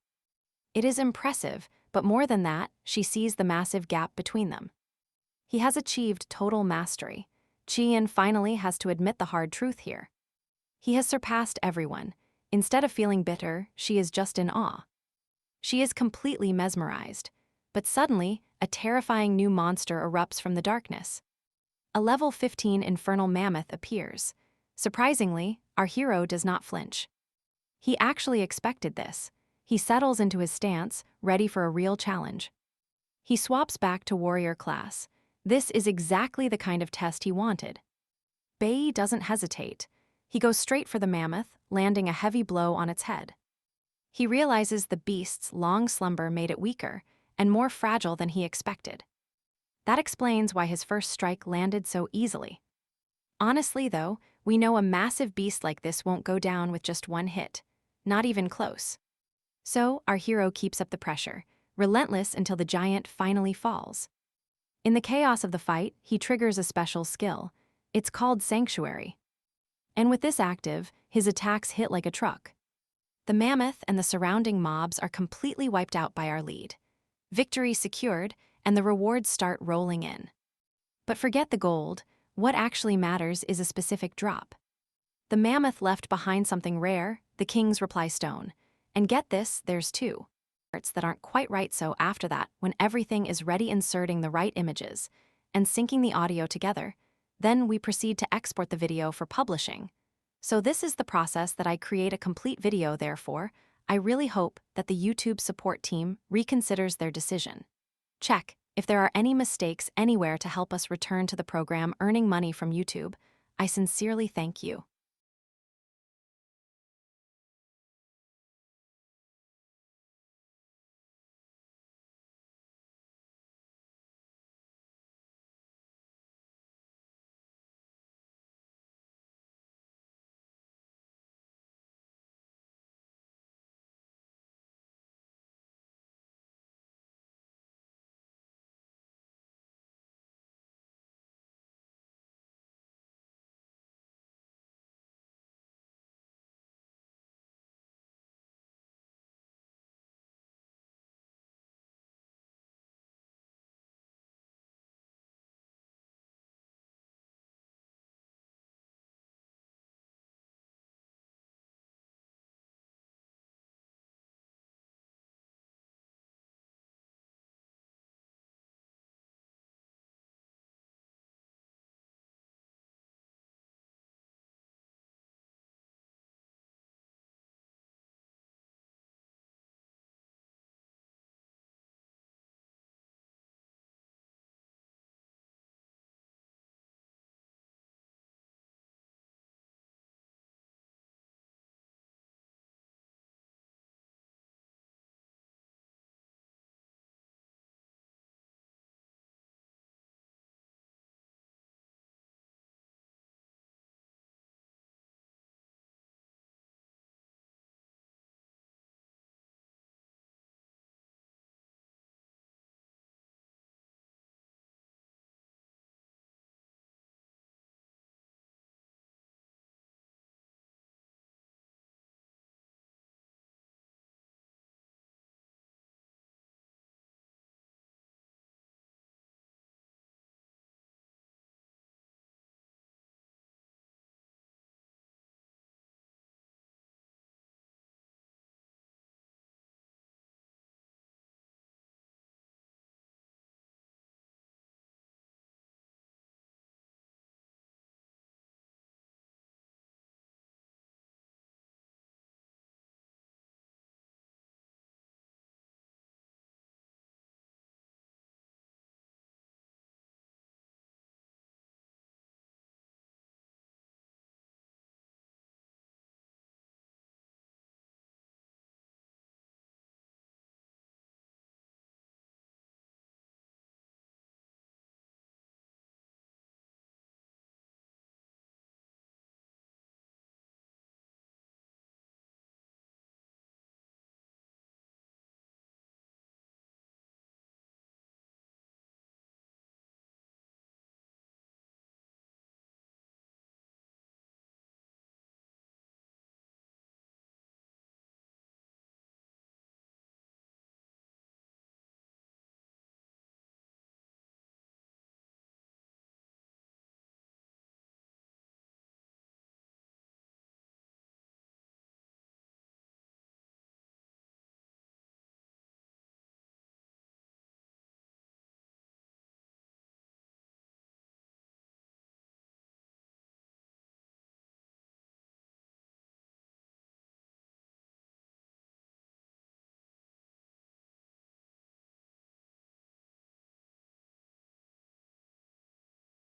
It is impressive, but more than that, she sees the massive gap between them. He has achieved total mastery. Chien finally has to admit the hard truth here. He has surpassed everyone. Instead of feeling bitter, she is just in awe. She is completely mesmerized. But suddenly, a terrifying new monster erupts from the darkness. A level 15 infernal mammoth appears. Surprisingly, our hero does not flinch. He actually expected this. He settles into his stance, ready for a real challenge. He swaps back to warrior class. This is exactly the kind of test he wanted. Bae doesn't hesitate. He goes straight for the mammoth, landing a heavy blow on its head. He realizes the beast's long slumber made it weaker and more fragile than he expected. That explains why his first strike landed so easily. Honestly, though, we know a massive beast like this won't go down with just one hit. Not even close. So, our hero keeps up the pressure, relentless until the giant finally falls. In the chaos of the fight, he triggers a special skill. It's called Sanctuary. And with this active, his attacks hit like a truck. The mammoth and the surrounding mobs are completely wiped out by our lead. Victory secured, and the rewards start rolling in. But forget the gold. What actually matters is a specific drop. The mammoth left behind something rare, the king's reply stone. And get this, there's two parts that aren't quite right, so after that, when everything is ready, inserting the right images and syncing the audio together, then we proceed to export the video for publishing. So this is the process that I create a complete video. Therefore, I really hope that the YouTube support team reconsiders their decision. Check if there are any mistakes anywhere to help us return to the program earning money from YouTube. I sincerely thank you.